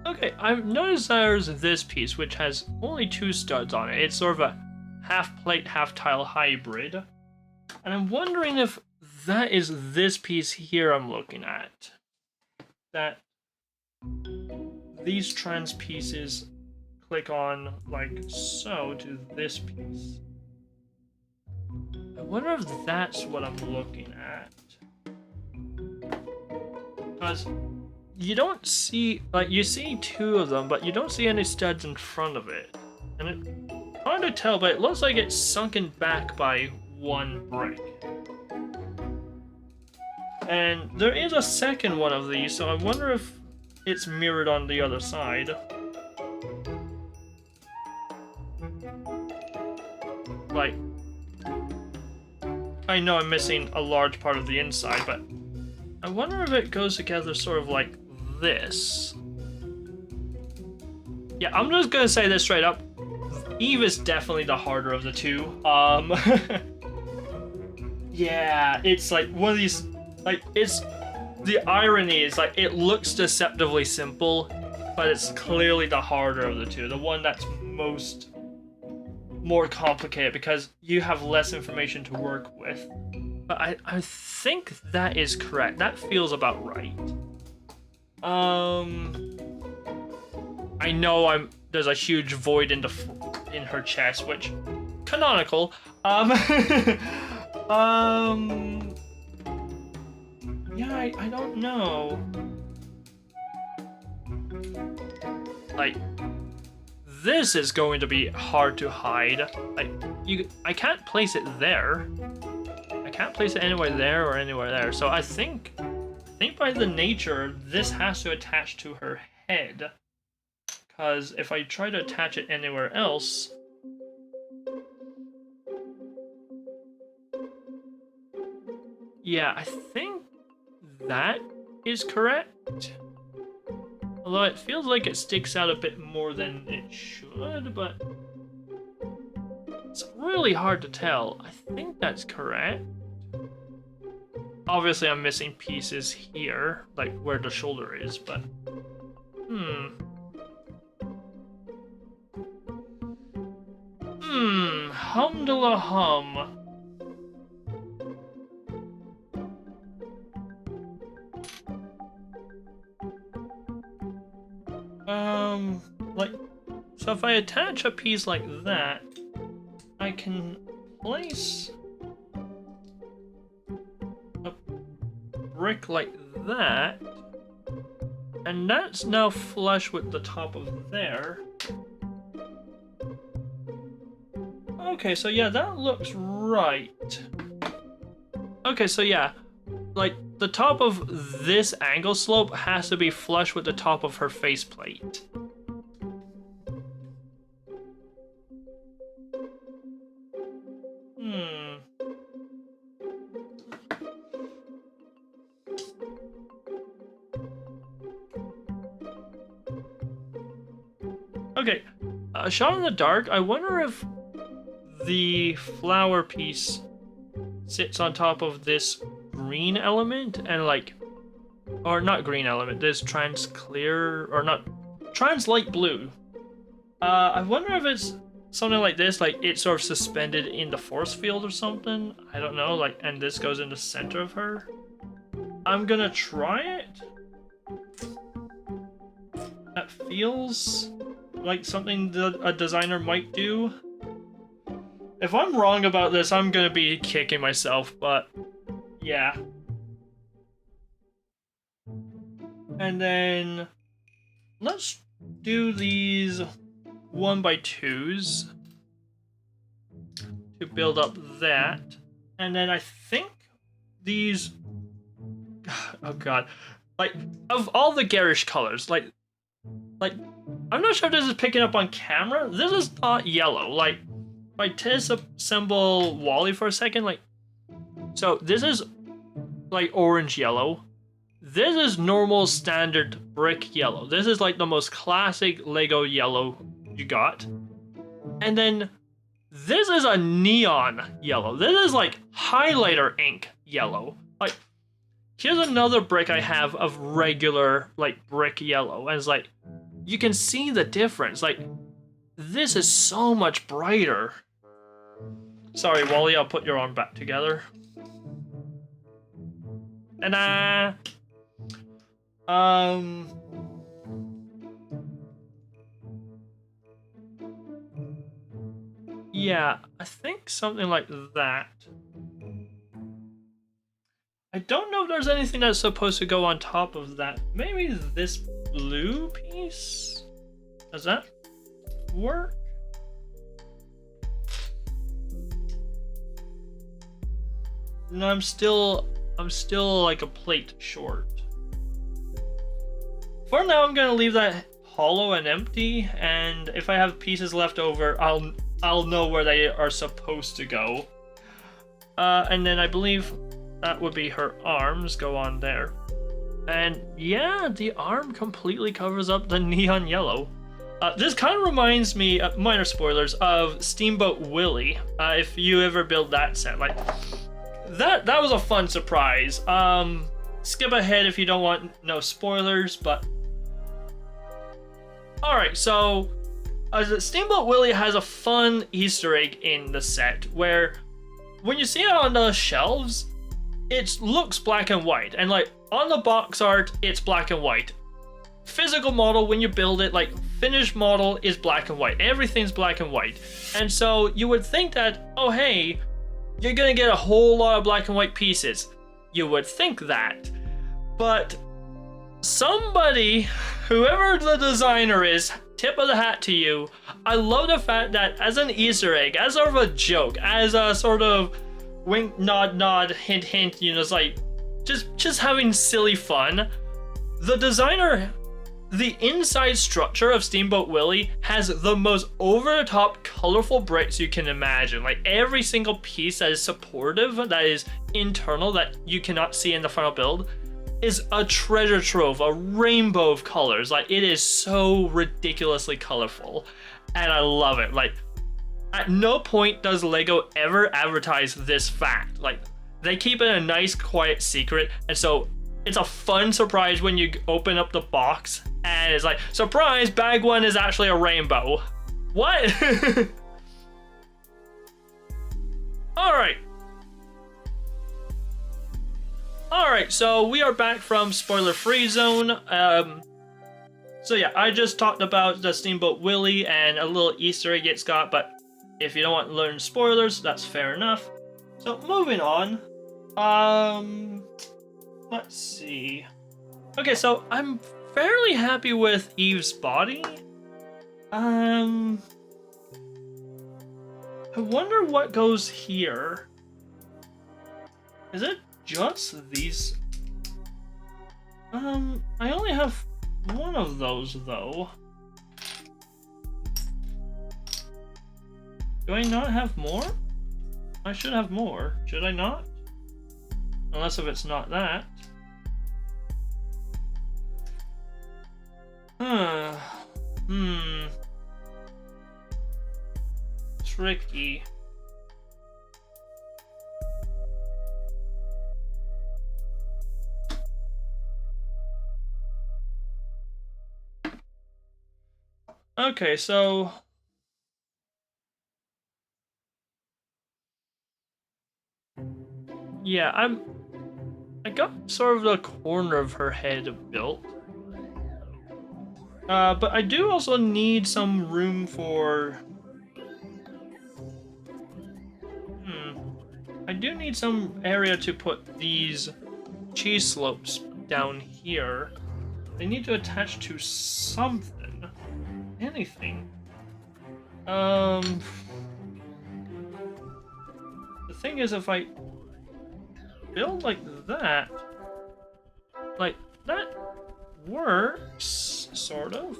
Okay, I've noticed there's this piece which has only 2 studs on it. It's sort of a half plate, half tile hybrid. And I'm wondering if that is this piece here I'm looking at. That these trans pieces click on like so to this piece. I wonder if that's what I'm looking at. Because you don't see, like, you see 2 of them, but you don't see any studs in front of it. And it's hard to tell, but it looks like it's sunken back by 1 brick. And there is a second one of these, so I wonder if it's mirrored on the other side. Like, I know I'm missing a large part of the inside, but I wonder if it goes together sort of like this. Yeah, I'm just gonna say this straight up. Eve is definitely the harder of the 2. Yeah, it's like one of these, like, it's, the irony is, like, it looks deceptively simple, but it's clearly the harder of the 2. The one that's more complicated because you have less information to work with. But I think that is correct. That feels about right. I know there's a huge void in her chest, which canonical. Yeah, I don't know. Like, this is going to be hard to hide. I can't place it there. I can't place it anywhere there or anywhere there. So I think by the nature, this has to attach to her head. Because if I try to attach it anywhere else... Yeah, I think that is correct. Although it feels like it sticks out a bit more than it should, but it's really hard to tell. I think that's correct. Obviously, I'm missing pieces here, like where the shoulder is, but... Humdala hum. So if I attach a piece like that, I can place a brick like that, and that's now flush with the top of there. Okay, so yeah, that looks right. Okay, so yeah, like the top of this angle slope has to be flush with the top of her faceplate. Okay, shot in the dark, I wonder if the flower piece sits on top of this green element and like, or not green element, this trans clear, or not, trans light blue. I wonder if it's something like this, like it's sort of suspended in the force field or something. I don't know, like, and this goes in the center of her. I'm gonna try it. That feels like something that a designer might do. If I'm wrong about this, I'm gonna be kicking myself, but yeah. And then let's do these 1x2s to build up that. And then I think these, oh god, like of all the garish colors, like I'm not sure if this is picking up on camera. This is not yellow. Like, if I disassemble Wally for a second, like, so this is like orange yellow. This is normal standard brick yellow. This is like the most classic Lego yellow you got. And then this is a neon yellow. This is like highlighter ink yellow. Like, here's another brick I have of regular like brick yellow. And it's like, you can see the difference. Like, this is so much brighter. Sorry, Wally, I'll put your arm back together. And yeah, I think something like that. I don't know if there's anything that's supposed to go on top of that. Maybe this blue piece? Does that work? No, I'm still like a plate short. For now, I'm gonna leave that hollow and empty, and if I have pieces left over, I'll know where they are supposed to go. And then I believe that would be her arms go on there. And yeah, the arm completely covers up the neon yellow. This kind of reminds me, minor spoilers, of Steamboat Willie. If you ever build that set, like that was a fun surprise. Skip ahead if you don't want no spoilers, but all right. So, Steamboat Willie has a fun Easter egg in the set where, when you see it on the shelves, it looks black and white, and like on the box art, it's black and white. Physical model, when you build it, like finished model, is black and white. Everything's black and white. And so you would think that, oh hey, you're gonna get a whole lot of black and white pieces. You would think that. But somebody, whoever the designer is, tip of the hat to you. I love the fact that as an Easter egg, as sort of a joke, as a sort of wink, nod, hint, hint, you know, it's like just having silly fun. The designer, the inside structure of Steamboat Willie has the most over-the-top colorful bricks you can imagine. Like every single piece that is supportive, that is internal, that you cannot see in the final build, is a treasure trove, a rainbow of colors. Like it is so ridiculously colorful, and I love it. Like at no point does LEGO ever advertise this fact. Like they keep it a nice quiet secret, and so it's a fun surprise when you open up the box and it's like, surprise, bag one is actually a rainbow. What? Alright, so we are back from spoiler-free zone. So yeah, I just talked about the Steamboat Willie and a little Easter egg it's got, but if you don't want to learn spoilers, that's fair enough. So moving on. Let's see. Okay, so I'm fairly happy with Eve's body. I wonder what goes here. Is it just these? I only have one of those though. Do I not have more? I should have more, should I not? Unless if it's not that. Tricky. Okay, so yeah, I got sort of the corner of her head built. But I do also need some room for... I do need some area to put these cheese slopes down here. They need to attach to something. Anything. The thing is, if I build like that works, sort of.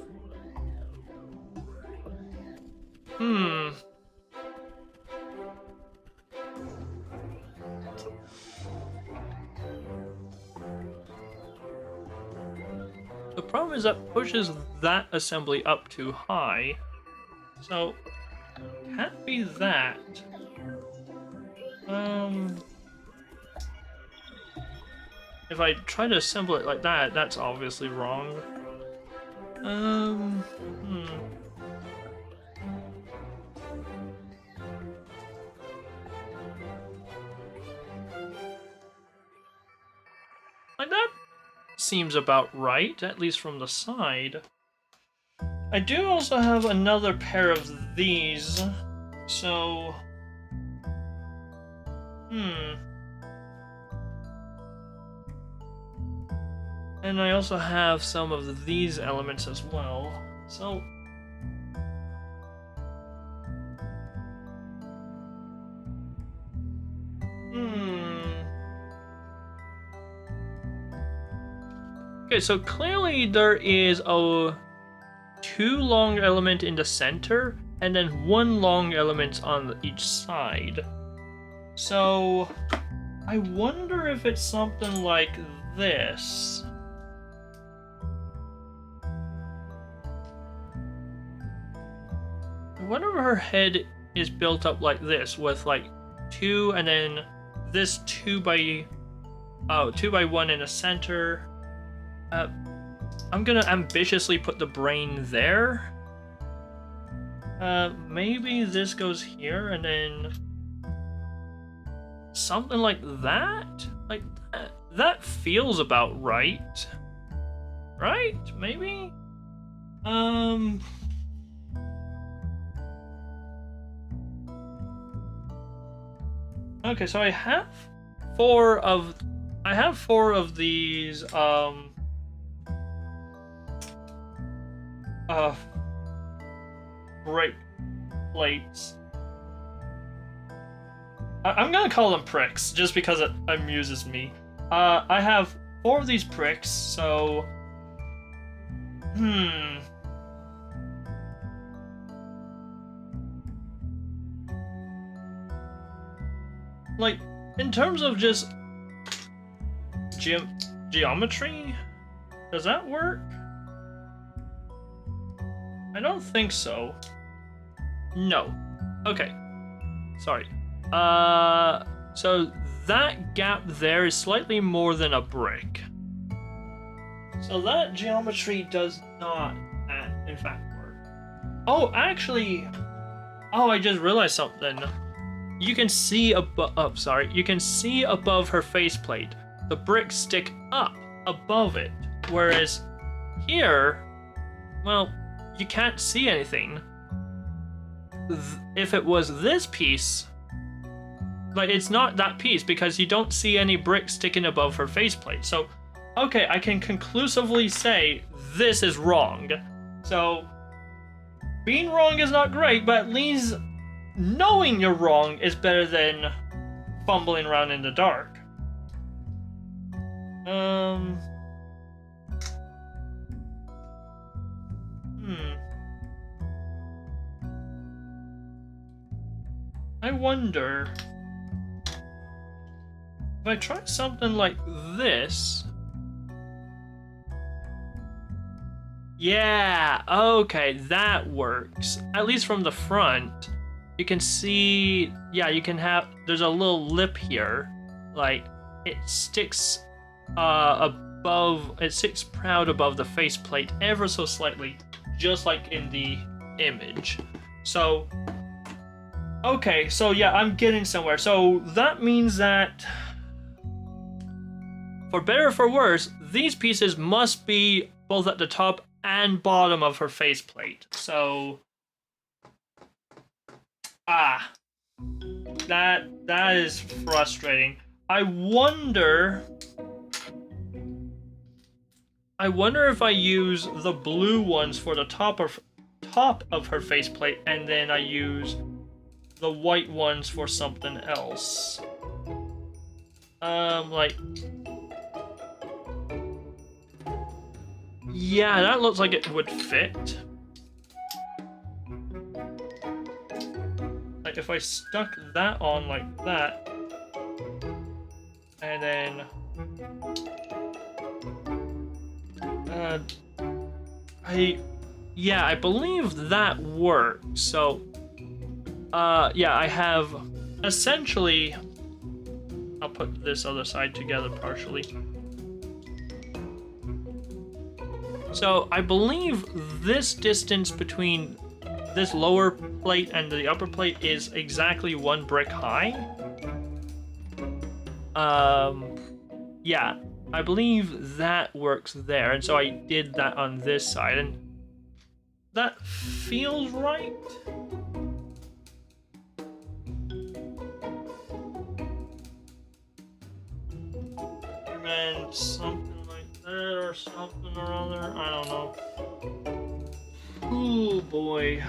The problem is that pushes that assembly up too high, so can't be that. If I try to assemble it like that, that's obviously wrong. Like that seems about right, at least from the side. I do also have another pair of these, so... And I also have some of these elements as well, so... Okay, so clearly there is a 2 long element in the center, and then 1 long element on each side. So, I wonder if it's something like this. I wonder if her head is built up like this, with like 2 and then this 2 by 1 in the center. I'm gonna ambitiously put the brain there. Maybe this goes here and then something like that? Like that. That feels about right. Right? Maybe? Okay, so I have 4 of these brick plates. I'm gonna call them pricks, just because it amuses me. I have 4 of these pricks, so... Like, in terms of just... geometry? Does that work? I don't think so. No. Okay. Sorry. So that gap there is slightly more than a brick. So that geometry does not, in fact, work. Oh, actually... Oh, I just realized something. You can see above... you can see above her faceplate. The bricks stick up above it. Whereas here, well, you can't see anything. If it was this piece... Like, it's not that piece because you don't see any bricks sticking above her faceplate. So, okay, I can conclusively say this is wrong. So, being wrong is not great, but at least knowing you're wrong is better than fumbling around in the dark. I wonder... If I try something like this... Yeah, okay, that works. At least from the front. You can see... Yeah, you can have... There's a little lip here. Like, it sticks above... It sticks proud above the faceplate ever so slightly. Just like in the image. So... Okay, so yeah, I'm getting somewhere. So that means that... For better or for worse, these pieces must be both at the top and bottom of her faceplate. So, that is frustrating. I wonder if I use the blue ones for the top of her faceplate, and then I use the white ones for something else. Like. Yeah, that looks like it would fit. Like, if I stuck that on like that, and then... I believe that works. So, yeah, I have essentially... I'll put this other side together partially. So, I believe this distance between this lower plate and the upper plate is exactly 1 brick high. Yeah, I believe that works there, and so I did that on this side, and that feels right. And then something like that, or something or other, I don't know. Oh boy.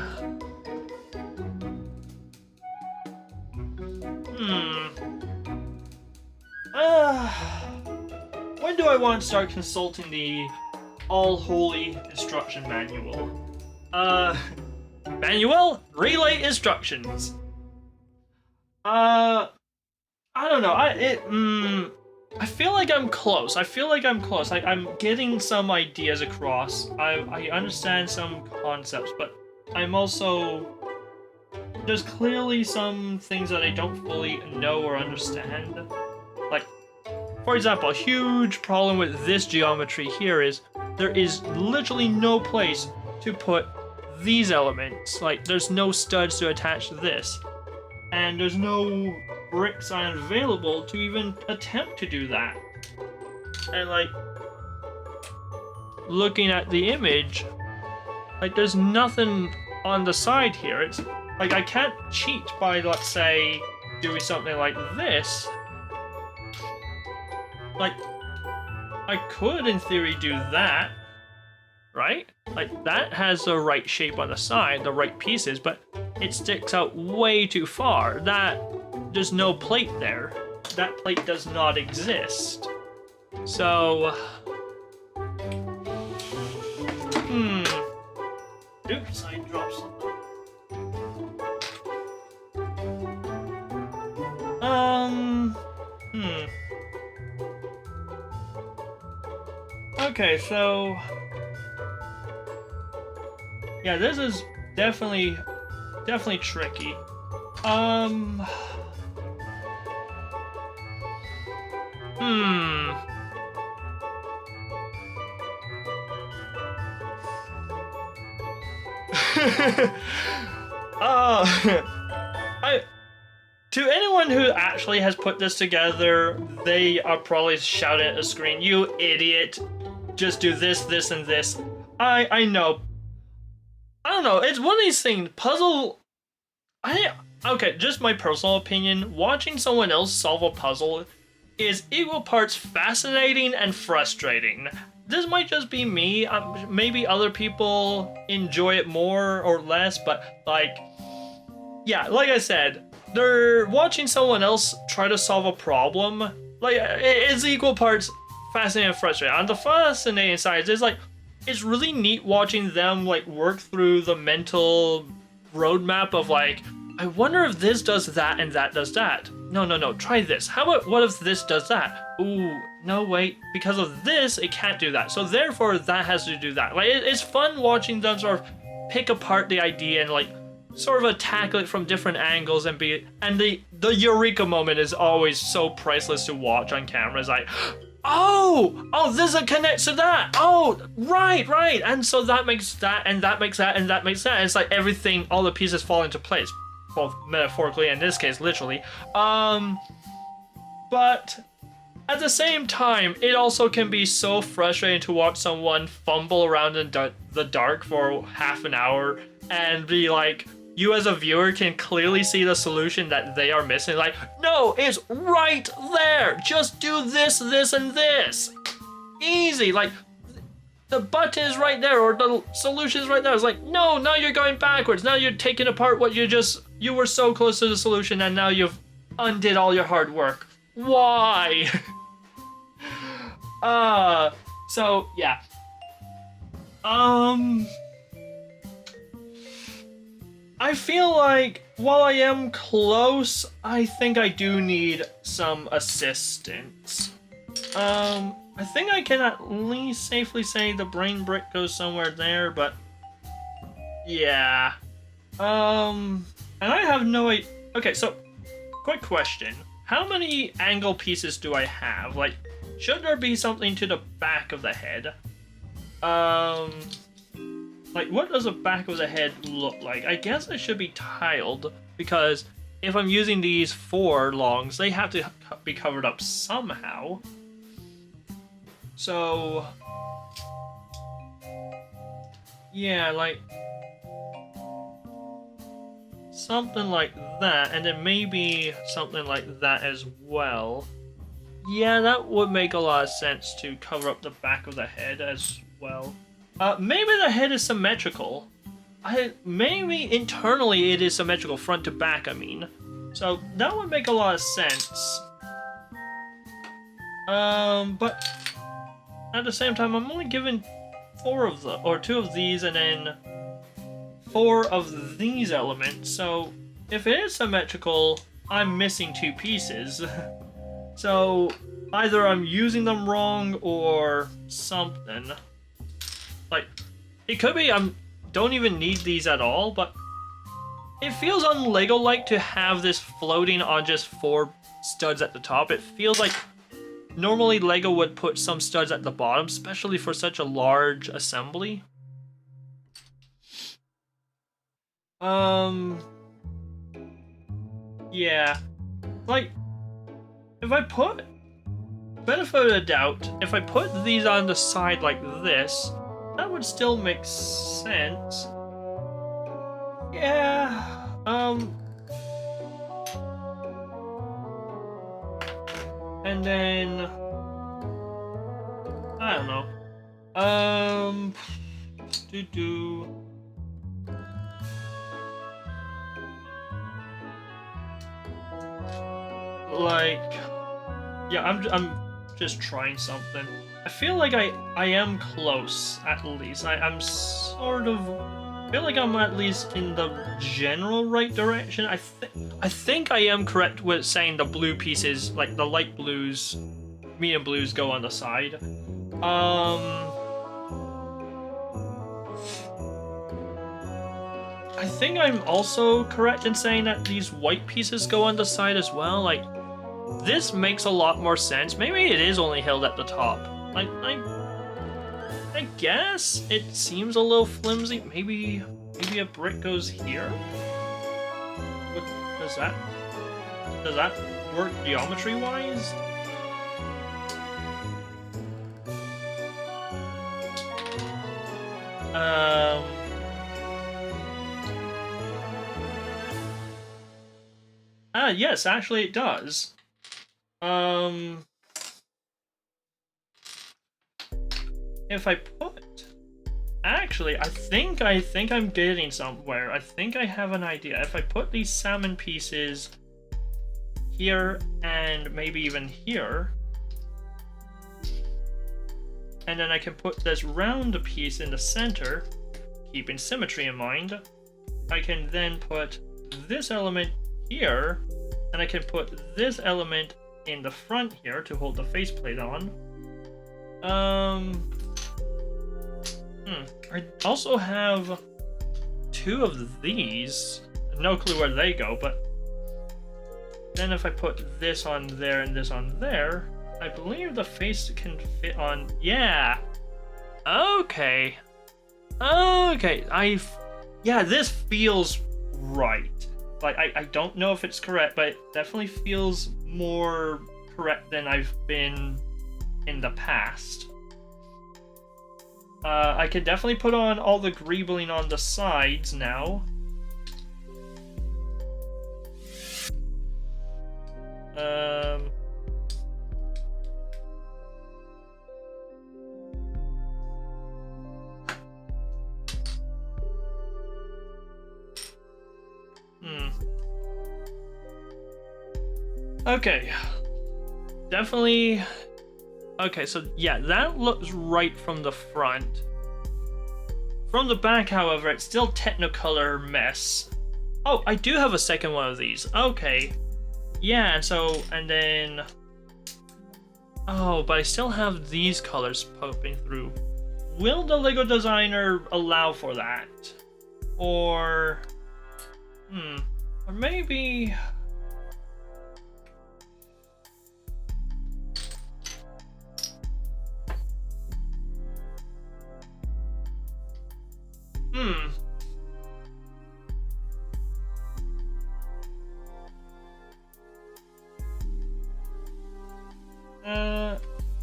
When do I want to start consulting the all-holy instruction manual? Manual? Relay instructions. I don't know. I feel like I'm close. I'm getting some ideas across. I understand some concepts, but I'm also... There's clearly some things that I don't fully know or understand. Like, for example, a huge problem with this geometry here is there is literally no place to put these elements. Like, there's no studs to attach to this. And there's no bricks available to even attempt to do that. And like, looking at the image, like there's nothing on the side here. It's like I can't cheat by, let's say, doing something like this. Like, I could in theory do that. right? Like, that has the right shape on the side, the right pieces, but it sticks out way too far. There's no plate there. That plate does not exist. So, oops, I dropped something. Okay, so yeah, this is definitely tricky. To anyone who actually has put this together, they are probably shouting at the screen, "You idiot! Just do this, this, and this." I know. I don't know. It's one of these things. Puzzle. Okay, just my personal opinion. Watching someone else solve a puzzle is equal parts fascinating and frustrating. This might just be me. Maybe other people enjoy it more or less, but like, yeah, like I said, they're watching someone else try to solve a problem. Like, it's equal parts fascinating and frustrating. On the fascinating side, it's really neat watching them like work through the mental roadmap of like, I wonder if this does that and that does that. No, try this. How about what if this does that? Ooh, no, wait, because of this, it can't do that. So therefore, that has to do that. Like, it's fun watching them sort of pick apart the idea and like sort of tackle it from different angles and the eureka moment is always so priceless to watch on camera. It's like, oh, this connects to that. Oh, right. And so that makes that, and that makes that, and that makes that. And it's like everything, all the pieces fall into place, both metaphorically and in this case, literally. But at the same time, it also can be so frustrating to watch someone fumble around in the dark for half an hour and be like, you as a viewer can clearly see the solution that they are missing. Like, no, it's right there. Just do this, this, and this. Easy. Like, the button is right there, or the solution is right there. It's like, no, now you're going backwards. Now you're taking apart what you were so close to the solution, and now you've undid all your hard work. Why? So, yeah. I feel like while I am close, I think I do need some assistance. I think I can at least safely say the brain brick goes somewhere there, but yeah. And I have no idea. Okay, so quick question. How many angle pieces do I have? Like, should there be something to the back of the head? Like, what does the back of the head look like? I guess it should be tiled, because if I'm using these 4 longs, they have to be covered up somehow. So, yeah, like, something like that, and then maybe something like that as well. Yeah, that would make a lot of sense to cover up the back of the head as well. Maybe the head is symmetrical. Maybe internally it is symmetrical, front to back, I mean. So that would make a lot of sense. But at the same time, I'm only given 4 of them, or 2 of these, and then 4 of these elements. So if it is symmetrical, I'm missing 2 pieces. So either I'm using them wrong or something. Like, it could be I don't even need these at all, but it feels un-Lego-like to have this floating on just 4 studs at the top. It feels like normally Lego would put some studs at the bottom, especially for such a large assembly. Yeah. Like, if I put, benefit of the doubt, if I put these on the side like this, that would still make sense. Yeah, and then, I don't know. Do. Like, yeah, I'm just trying something. I feel like I am close, at least. I'm sort of feel like I'm at least in the general right direction. I think I am correct with saying the blue pieces, like the light blues, medium blues, go on the side. I think I'm also correct in saying that these white pieces go on the side as well. Like, this makes a lot more sense. Maybe it is only held at the top. I guess it seems a little flimsy. Maybe a brick goes here. What does that work geometry wise? Yes, actually it does. If I put... Actually, I think I'm getting somewhere. I think I have an idea. If I put these salmon pieces here and maybe even here, and then I can put this round piece in the center, keeping symmetry in mind, I can then put this element here, and I can put this element in the front here to hold the faceplate on. I also have two of these. No clue where they go, but then if I put this on there and this on there, I believe the face can fit on... Yeah! Okay. Okay, yeah, this feels right. Like, I don't know if it's correct, but it definitely feels more correct than I've been in the past. I can definitely put on all the greebling on the sides now. Okay. Definitely... Okay, so yeah, that looks right from the front. From the back, however, it's still Technicolor mess. Oh, I do have a second one of these. Okay. Yeah, so, and then... Oh, but I still have these colors popping through. Will the LEGO designer allow for that? Or... Or maybe...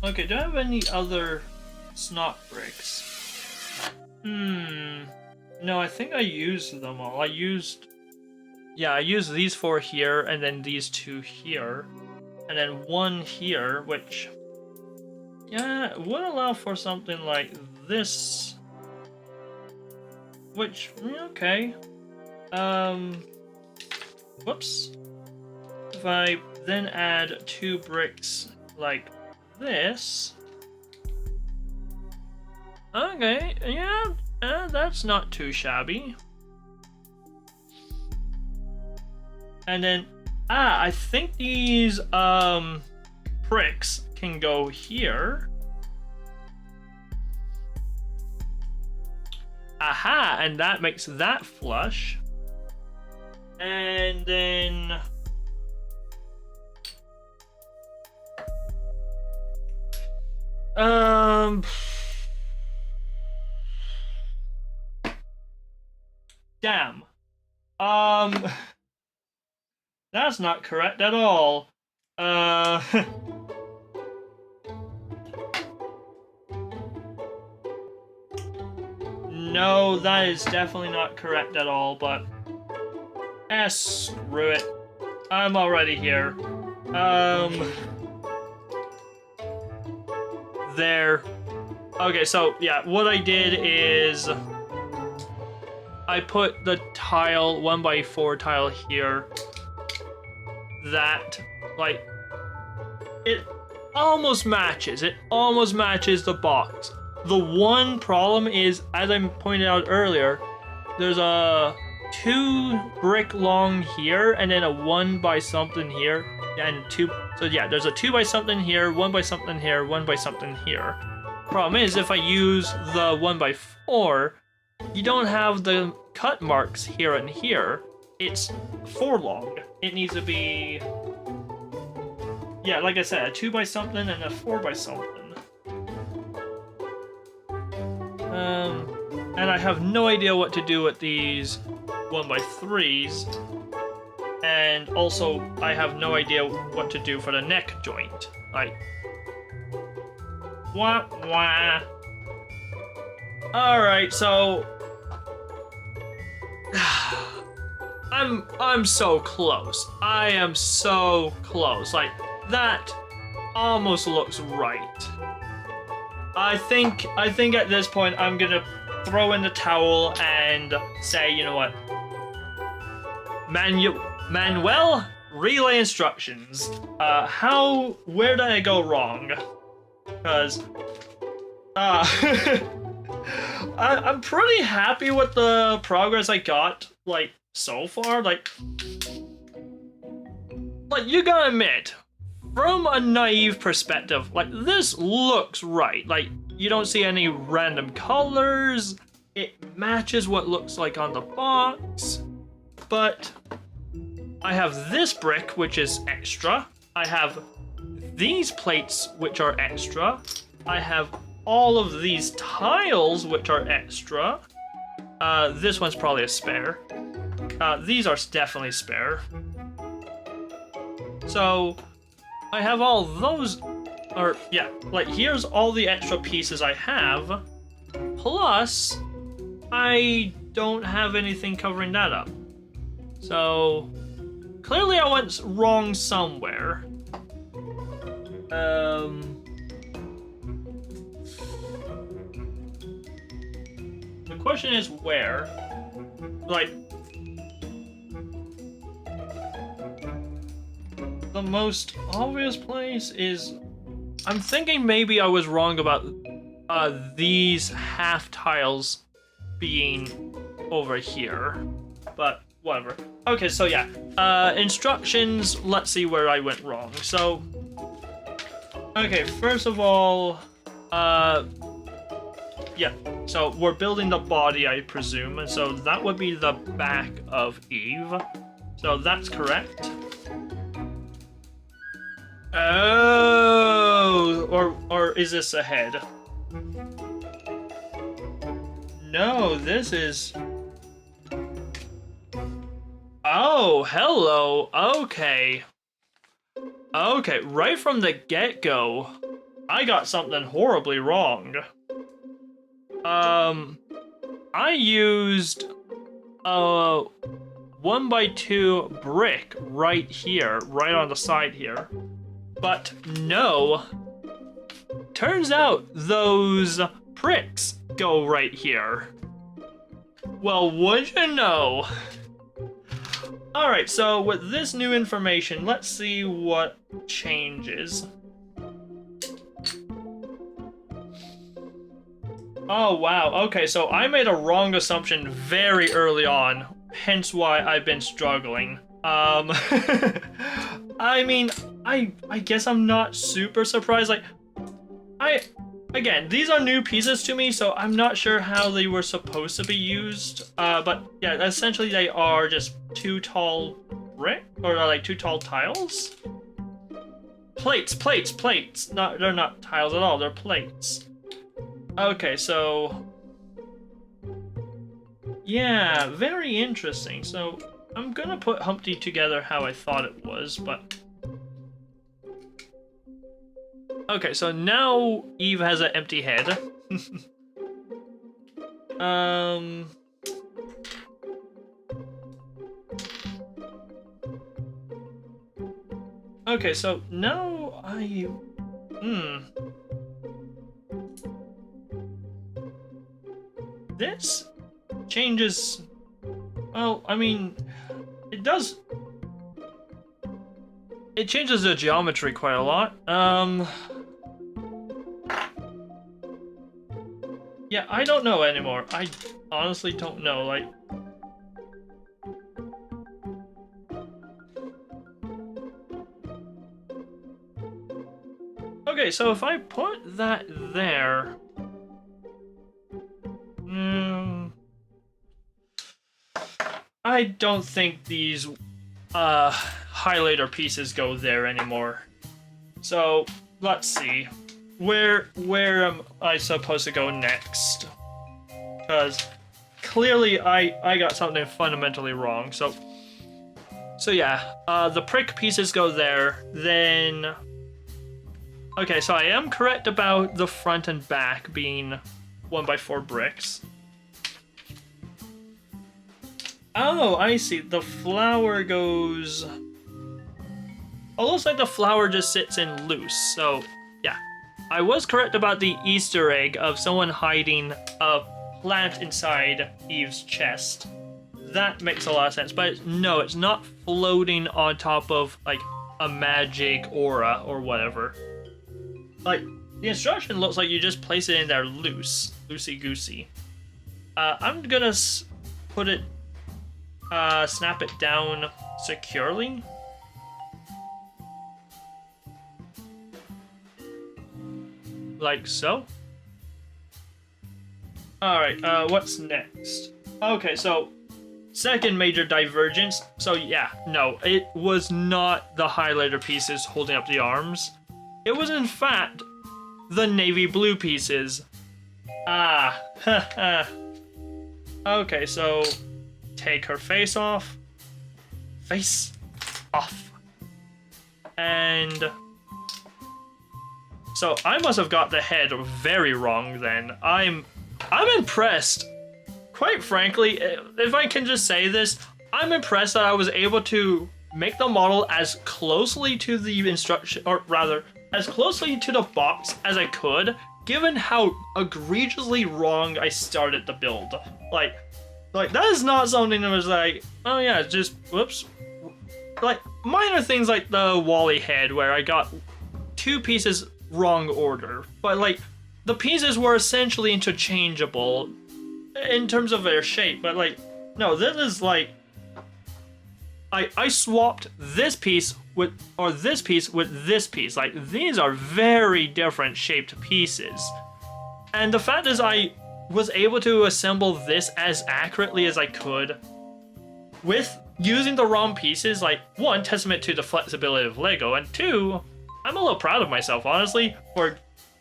Okay, do I have any other snot bricks? No, I think I used them all. I used these four here, and then these two here, and then one here, which, yeah, would allow for something like this. Which, okay. Whoops. If I then add two bricks like this. Okay, yeah, that's not too shabby. And then, I think these, bricks can go here. Aha, and that makes that flush. And then... Damn. That's not correct at all. No, that is definitely not correct at all, but... screw it. I'm already here. There. Okay, so yeah, what I did is I put the tile, 1x4 tile here. That, like, it almost matches. It almost matches the box. The one problem is, as I pointed out earlier, there's a 2 brick long here, and then a 1 by something here, and 2. So yeah, there's a 2 by something here, 1 by something here, 1 by something here. Problem is, if I use the 1x4, you don't have the cut marks here and here. It's 4 long. It needs to be, yeah, like I said, a 2 by something and a 4 by something. And I have no idea what to do with these 1x3s. And also, I have no idea what to do for the neck joint. Like, wah wah. Alright, so I'm so close. I am so close. Like, that almost looks right. I think at this point I'm gonna throw in the towel and say, you know what? Manuel, relay instructions. Where did I go wrong? Because, I'm pretty happy with the progress I got, like, so far. Like, you gotta admit, from a naive perspective, like, this looks right. Like, you don't see any random colors. It matches what looks like on the box. But I have this brick, which is extra. I have these plates, which are extra. I have all of these tiles, which are extra. This one's probably a spare. These are definitely spare. So I have all those, or yeah, like, here's all the extra pieces I have, plus I don't have anything covering that up. So clearly I went wrong somewhere. The question is where? Like, the most obvious place is, I'm thinking maybe I was wrong about these half tiles being over here, but whatever. Okay, so yeah, instructions, let's see where I went wrong. So, okay, first of all, yeah, so we're building the body, I presume, and so that would be the back of Eve. So that's correct. Oh, or is this a head? No, this is... Oh, hello. Okay. Okay, right from the get-go, I got something horribly wrong. I used a 1x2 brick right here, right on the side here. But no, turns out those pricks go right here. Well, would you know? Alright, so with this new information, let's see what changes. Oh wow, okay, so I made a wrong assumption very early on, hence why I've been struggling. I mean, I guess I'm not super surprised. Like, again, these are new pieces to me, so I'm not sure how they were supposed to be used. But yeah, essentially they are just 2 tall brick, or like 2 tall tiles. Plates. No, they're not tiles at all. They're plates. Okay, so yeah, very interesting. So I'm gonna put Humpty together how I thought it was, but okay, so now Eve has an empty head. Okay, so now this changes... Well, I mean, it does... It changes the geometry quite a lot. Yeah, I don't know anymore. I honestly don't know, like... Okay, so if I put that there... I don't think these highlighter pieces go there anymore. So, let's see. Where am I supposed to go next? Because clearly I got something fundamentally wrong. So yeah, the prick pieces go there. Then, okay, so I am correct about the front and back being 1x4 bricks. Oh, I see. The flower goes... Oh, looks like the flower just sits in loose. So, yeah. I was correct about the Easter egg of someone hiding a plant inside Eve's chest. That makes a lot of sense. But no, it's not floating on top of, like, a magic aura or whatever. Like, the instruction looks like you just place it in there loose. Loosey-goosey. I'm gonna put it... snap it down securely. Like so. Alright, what's next? Okay, so second major divergence. So yeah, no, it was not the highlighter pieces holding up the arms. It was in fact the navy blue pieces. Ah, haha. Okay, so take her face off. Face off. And so I must have got the head very wrong then. I'm impressed. Quite frankly, if I can just say this, I'm impressed that I was able to make the model as closely to the instruction, or rather, as closely to the box as I could, given how egregiously wrong I started the build. Like that is not something that was like, oh yeah, just whoops. Like minor things like the Wally head where I got two pieces wrong order, but like the pieces were essentially interchangeable in terms of their shape, but like no, this is like I swapped this piece with this piece with this piece. Like these are very different shaped pieces. And the fact is I was able to assemble this as accurately as I could with using the wrong pieces, like one, testament to the flexibility of Lego, and two, I'm a little proud of myself, honestly, for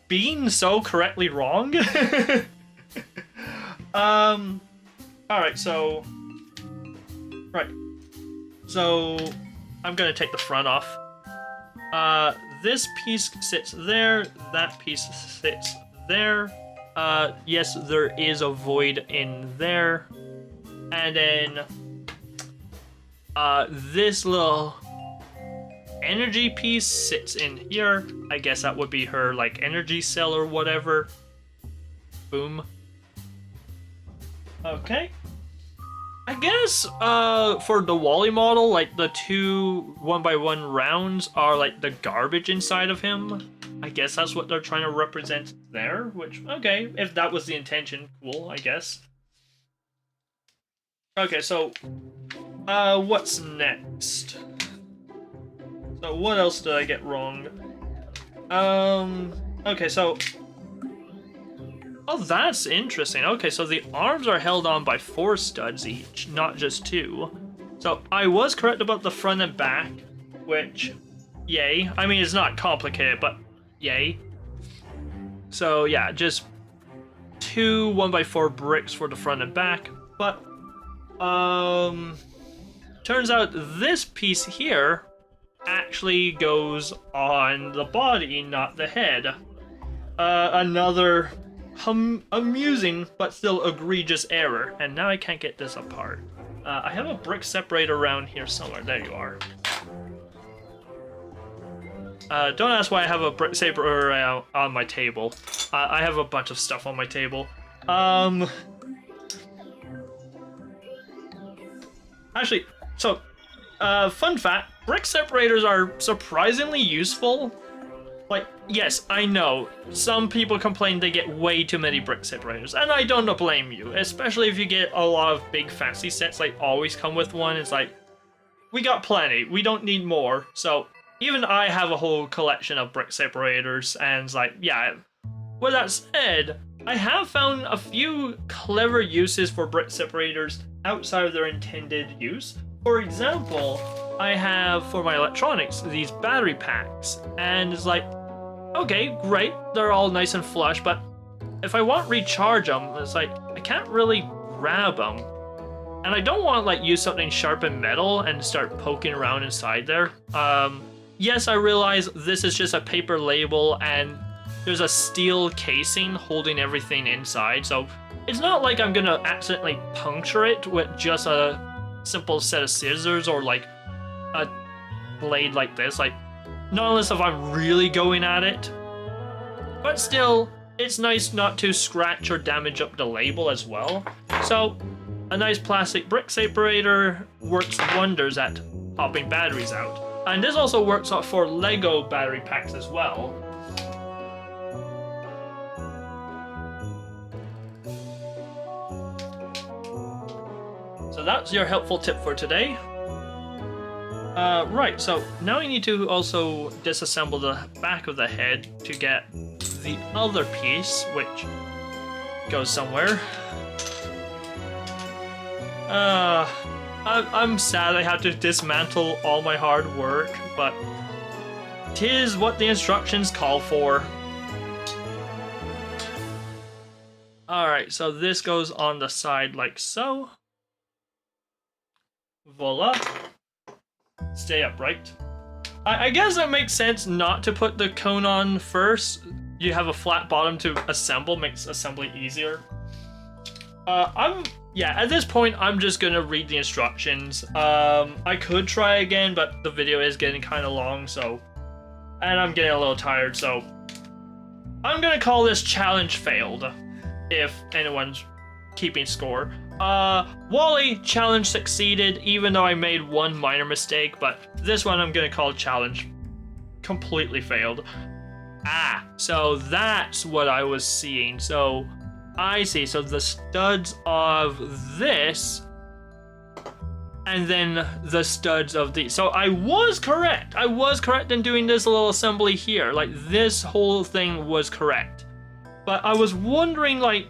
being so correctly wrong. Alright, so... Right. So, I'm gonna take the front off. This piece sits there, that piece sits there. Yes, there is a void in there. And then, this little energy piece sits in here. I guess that would be her, like, energy cell or whatever. Boom. Okay. I guess, for the Wally model, like, the two 1x1 rounds are, like, the garbage inside of him. I guess that's what they're trying to represent there, which, okay, if that was the intention, cool, I guess. Okay, so, what's next? So, what else did I get wrong? Okay, so... Oh, that's interesting. Okay, so the arms are held on by 4 studs each, not just 2. So, I was correct about the front and back, which, yay. I mean, it's not complicated, but yay. So, yeah, just 2 1x4 bricks for the front and back, but, turns out this piece here actually goes on the body, not the head. Another amusing but still egregious error, and now I can't get this apart. I have a brick separator around here somewhere. There you are. Don't ask why I have a brick separator on my table. I have a bunch of stuff on my table. Actually, so, fun fact, brick separators are surprisingly useful. Like, yes, I know, some people complain they get way too many brick separators, and I don't blame you, especially if you get a lot of big fancy sets, like always come with one. It's like, we got plenty, we don't need more. So, even I have a whole collection of brick separators, and it's like, yeah. With that said, I have found a few clever uses for brick separators outside of their intended use. For example, I have, for my electronics, these battery packs, and it's like, okay, great, they're all nice and flush, but if I want to recharge them, it's like, I can't really grab them. And I don't want to like use something sharp and metal and start poking around inside there. Yes, I realize this is just a paper label and there's a steel casing holding everything inside, so it's not like I'm gonna accidentally puncture it with just a simple set of scissors or like a blade like this, like not unless if I'm really going at it. But still, it's nice not to scratch or damage up the label as well. So a nice plastic brick separator works wonders at popping batteries out. And this also works out for Lego battery packs as well. So that's your helpful tip for today. Right, so now we need to also disassemble the back of the head to get the other piece, which goes somewhere. I'm sad I had to dismantle all my hard work, but 'tis what the instructions call for. Alright, so this goes on the side like so. Voila. Stay upright. I guess it makes sense not to put the cone on first. You have a flat bottom to assemble, makes assembly easier. At this point, I'm just gonna read the instructions. I could try again, but the video is getting kind of long, so... And I'm getting a little tired, so... I'm gonna call this challenge failed, if anyone's keeping score. Wally, challenge succeeded, even though I made one minor mistake, but this one I'm gonna call challenge completely failed. Ah, so that's what I was seeing. So, I see, so the studs of this, and then the studs of these. So I was correct in doing this little assembly here. Like, this whole thing was correct. But I was wondering, like,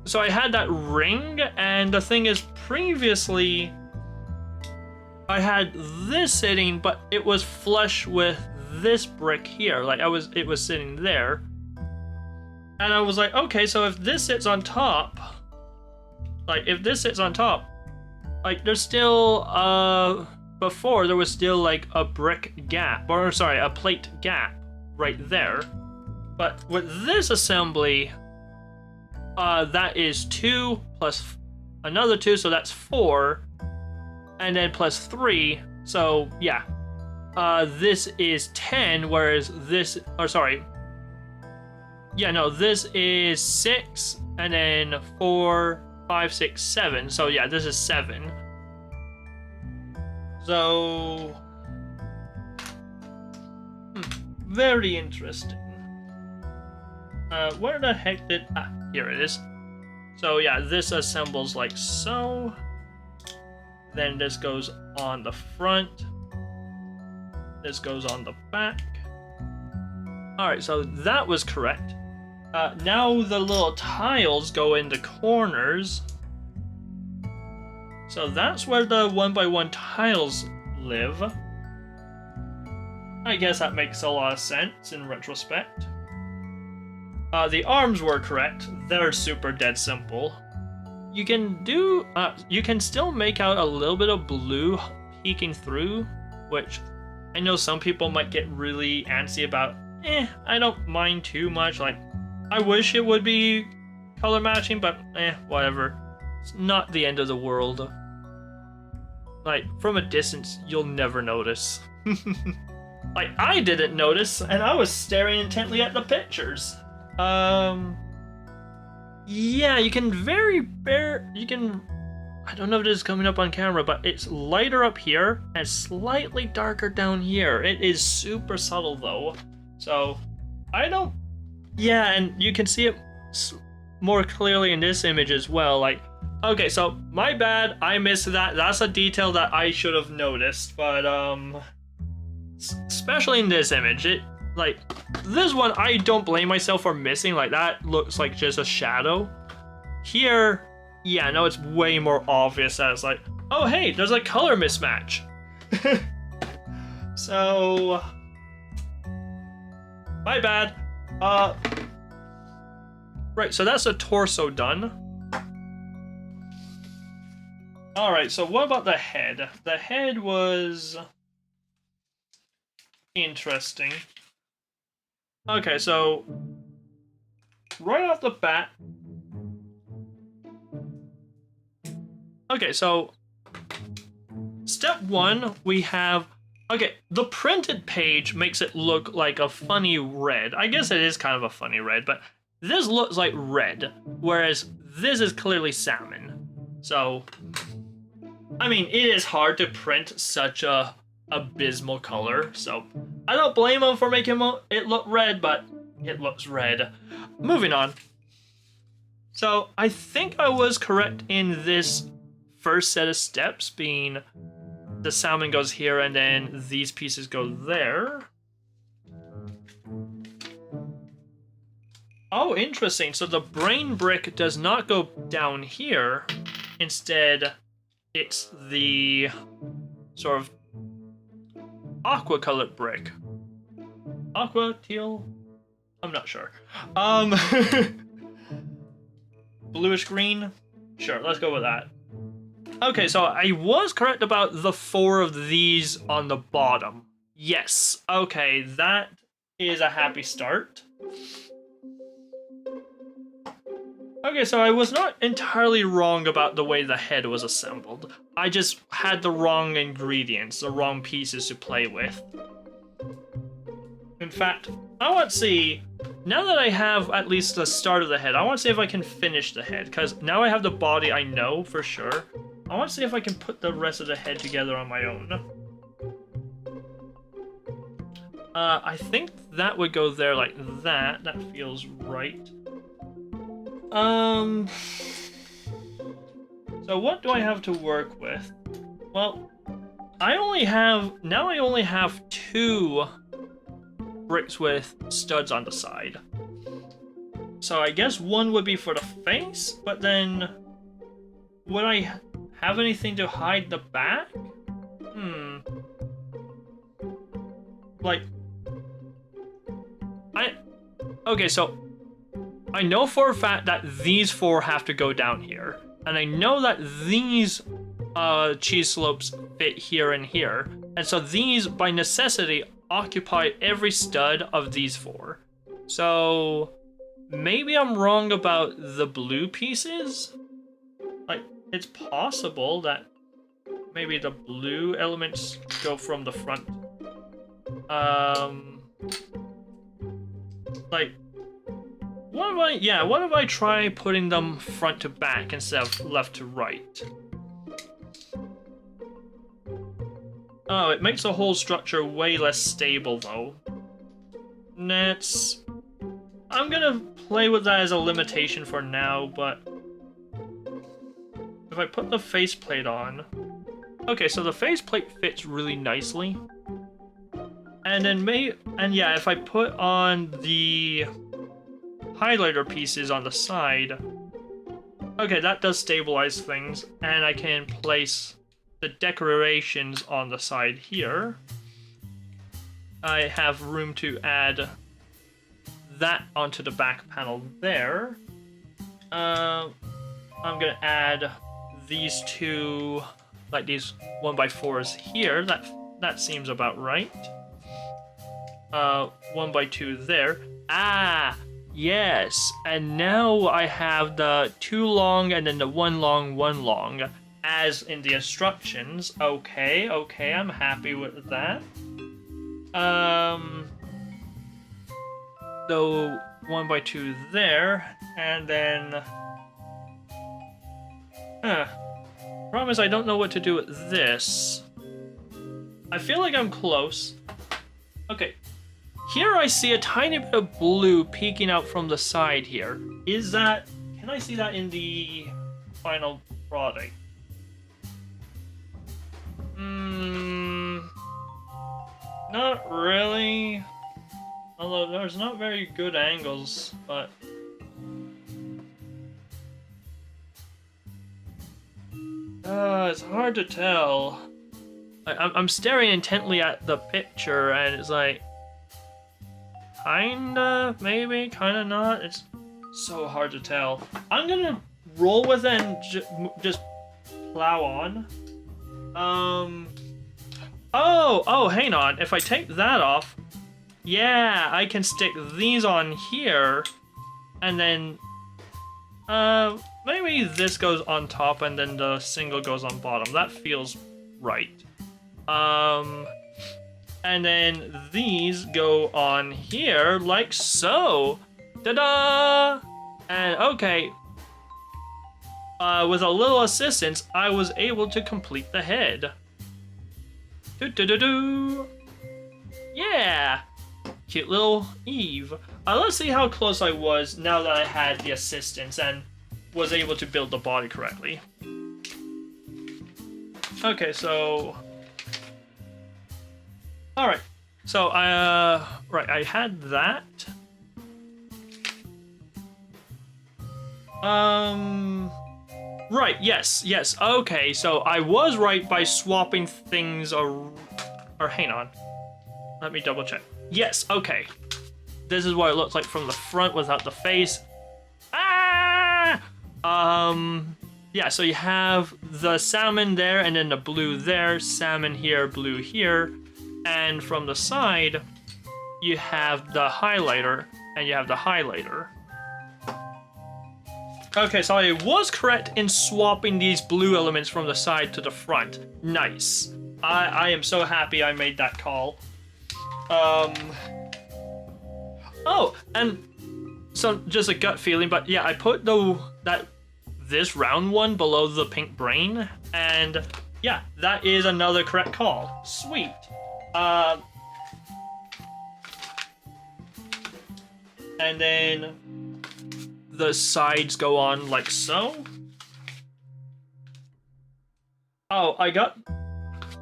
so I had that ring, and the thing is, previously, I had this sitting, but it was flush with this brick here. Like, it was sitting there. And I was like, okay, so if this sits on top, like, there's still, before, there was still, like, a brick gap, or, sorry, a plate gap right there. But with this assembly, that is 2 plus another 2, so that's 4, and then plus 3, so yeah. This is 10, whereas this, or sorry, yeah, no, this is 6, and then 4, 5, 6, 7, so yeah, this is 7. So, very interesting. Where the heck did... Ah, here it is. So yeah, this assembles like so. Then this goes on the front. This goes on the back. Alright, so that was correct. Now the little tiles go in the corners. So that's where the 1x1 tiles live. I guess that makes a lot of sense in retrospect. The arms were correct. They're super dead simple. You can still make out a little bit of blue peeking through, which I know some people might get really antsy about. I don't mind too much. Like, I wish it would be color matching, but whatever. It's not the end of the world. Like, from a distance, you'll never notice. Like, I didn't notice, and I was staring intently at the pictures. Yeah, you can I don't know if this is coming up on camera, but it's lighter up here and slightly darker down here. It is super subtle though. So I don't, yeah, and you can see it more clearly in this image as well. Like, okay, so my bad, I missed that. That's a detail that I should have noticed, but especially in this image, it, like, this one I don't blame myself for missing. Like, that looks like just a shadow. Here, yeah, no, it's way more obvious that it's like, oh hey, there's a color mismatch. So, my bad. Right, so that's the torso done. Alright, so what about the head? The head was interesting. Okay, so right off the bat. Okay, so step one, we have, okay, the printed page makes it look like a funny red. I guess it is kind of a funny red, but this looks like red, whereas this is clearly salmon. So, I mean, it is hard to print such a abysmal color, so I don't blame them for making it look red, but it looks red. Moving on. So, I think I was correct in this first set of steps, being the salmon goes here and then these pieces go there. Oh, interesting. So the brain brick does not go down here. Instead, it's the sort of aqua colored brick. Aqua, teal? I'm not sure. Bluish green? Sure, let's go with that. Okay, so I was correct about the 4 of these on the bottom. Yes, okay, that is a happy start. Okay, so I was not entirely wrong about the way the head was assembled. I just had the wrong ingredients, the wrong pieces to play with. In fact, I want to see, now that I have at least the start of the head, I want to see if I can finish the head, because now I have the body, I know for sure. I want to see if I can put the rest of the head together on my own. I think that would go there like that. That feels right. So what do I have to work with? Well, I only have 2 bricks with studs on the side. So I guess one would be for the face, but then would I have anything to hide the back? Like, okay, so I know for a fact that these 4 have to go down here. And I know that these cheese slopes fit here and here. And so these, by necessity, occupy every stud of these 4. So maybe I'm wrong about the blue pieces? Like, it's possible that maybe the blue elements go from the front. Like, what if I try putting them front to back instead of left to right? Oh, it makes the whole structure way less stable though. I'm gonna play with that as a limitation for now, but if I put the faceplate on... Okay, so the faceplate fits really nicely. And then if I put on the highlighter pieces on the side, okay, that does stabilize things, and I can place the decorations on the side here. I have room to add that onto the back panel there. I'm gonna add these 2, like these 1x4s here. That seems about right. 1x2 there. Ah, yes. And now I have the 2 long and then the 1 long, 1 long, as in the instructions. Okay, I'm happy with that. So 1x2 there, and then Promise I don't know what to do with this. I feel like I'm close. Okay. Here I see a tiny bit of blue peeking out from the side here. Is that... Can I see that in the final product? Not really. Although there's not very good angles, but... it's hard to tell. I'm staring intently at the picture and it's like... Kinda, maybe, kinda not. It's so hard to tell. I'm gonna roll with it and just plow on. Oh, hang on. If I take that off, yeah, I can stick these on here, and then, maybe this goes on top and then the single goes on bottom. That feels right. And then these go on here like so. Ta-da! And okay. With a little assistance, I was able to complete the head. Do-do-do-do! Yeah! Cute little Eve. Let's see how close I was now that I had the assistance and was able to build the body correctly. Okay, so... Alright, so right, I had that. Right, yes, okay, so I was right by swapping things or hang on. Let me double check. Yes, okay. This is what it looks like from the front without the face. Ah! Yeah, so you have the salmon there and then the blue there, salmon here, blue here. And from the side, you have the highlighter, and you have the highlighter. Okay, so I was correct in swapping these blue elements from the side to the front. Nice. I am so happy I made that call. Oh, and so just a gut feeling, but yeah, I put this round one below the pink brain, and yeah, that is another correct call. Sweet. And then the sides go on like so. Oh,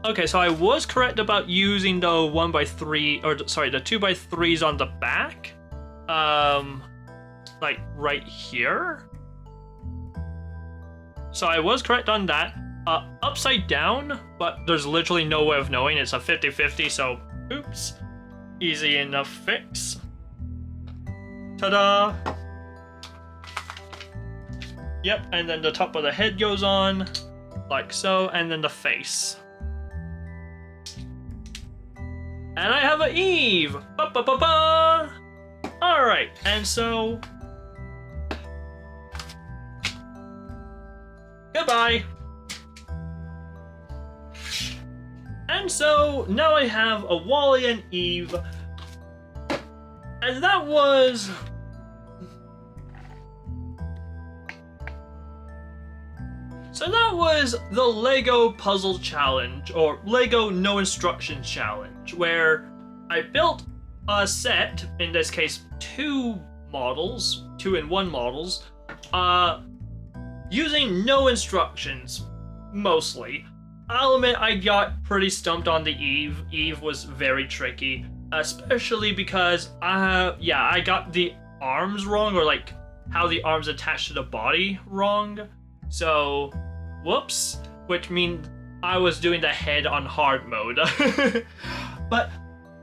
okay, so I was correct about using the 1x3, or sorry, the 2x3s on the back. Like right here. So I was correct on that. Upside down, but there's literally no way of knowing. It's a 50-50, so oops. Easy enough fix. Ta-da! Yep, and then the top of the head goes on, like so, and then the face. And I have an Eve! Ba-ba-ba-ba! Alright, and so... Goodbye! And so, now I have a Wally and Eve. And that was... So that was the Lego Puzzle Challenge, or Lego No Instructions Challenge, where I built a set, in this case 2 models, 2-in-1 models, using no instructions, mostly. I'll admit I got pretty stumped on the Eve. Eve was very tricky, especially because, I got the arms wrong, or like how the arms attach to the body wrong. So, whoops, which means I was doing the head on hard mode. But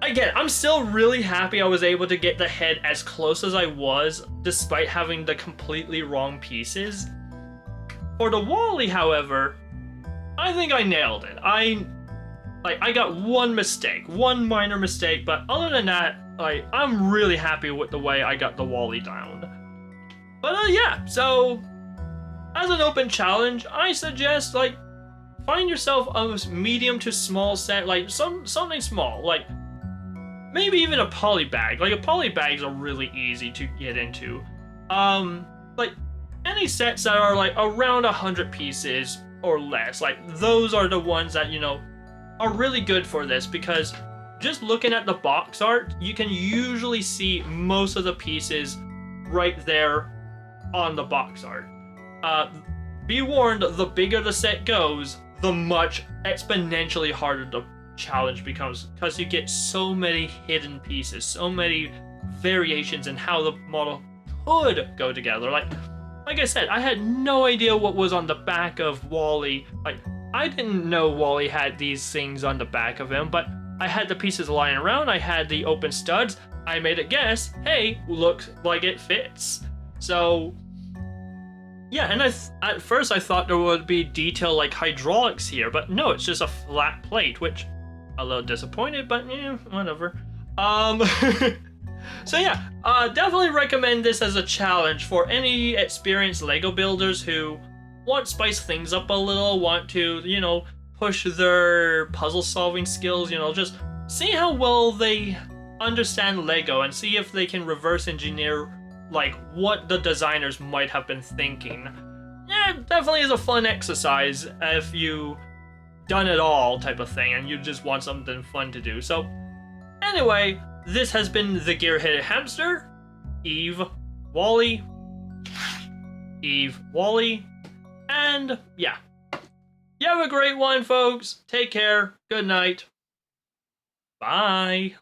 again, I'm still really happy I was able to get the head as close as I was, despite having the completely wrong pieces. For the Wally, however, I think I nailed it. I got one mistake, one minor mistake, but other than that, I'm really happy with the way I got the Wally down. But yeah, so as an open challenge, I suggest find yourself a medium to small set, something small, maybe even a poly bag. A poly bags are really easy to get into. Any sets that are around 100 pieces, or less. Like, those are the ones that, you know, are really good for this, because just looking at the box art, you can usually see most of the pieces right there on the box art. Be warned, the bigger the set goes, the much exponentially harder the challenge becomes, because you get so many hidden pieces, so many variations in how the model could go together. Like I said, I had no idea what was on the back of Wally. Like, I didn't know Wally had these things on the back of him, but I had the pieces lying around, I had the open studs, I made a guess, hey, looks like it fits. So, yeah, and at first I thought there would be detail like hydraulics here, but no, it's just a flat plate, which, a little disappointed, but yeah, whatever. So yeah, definitely recommend this as a challenge for any experienced Lego builders who want to spice things up a little, want to, you know, push their puzzle solving skills, you know, just see how well they understand Lego and see if they can reverse engineer like what the designers might have been thinking. Yeah, definitely is a fun exercise if you done it all type of thing and you just want something fun to do. So anyway, this has been the Gearheaded Hamster, Eve, Wally, and yeah. You have a great one, folks. Take care. Good night. Bye.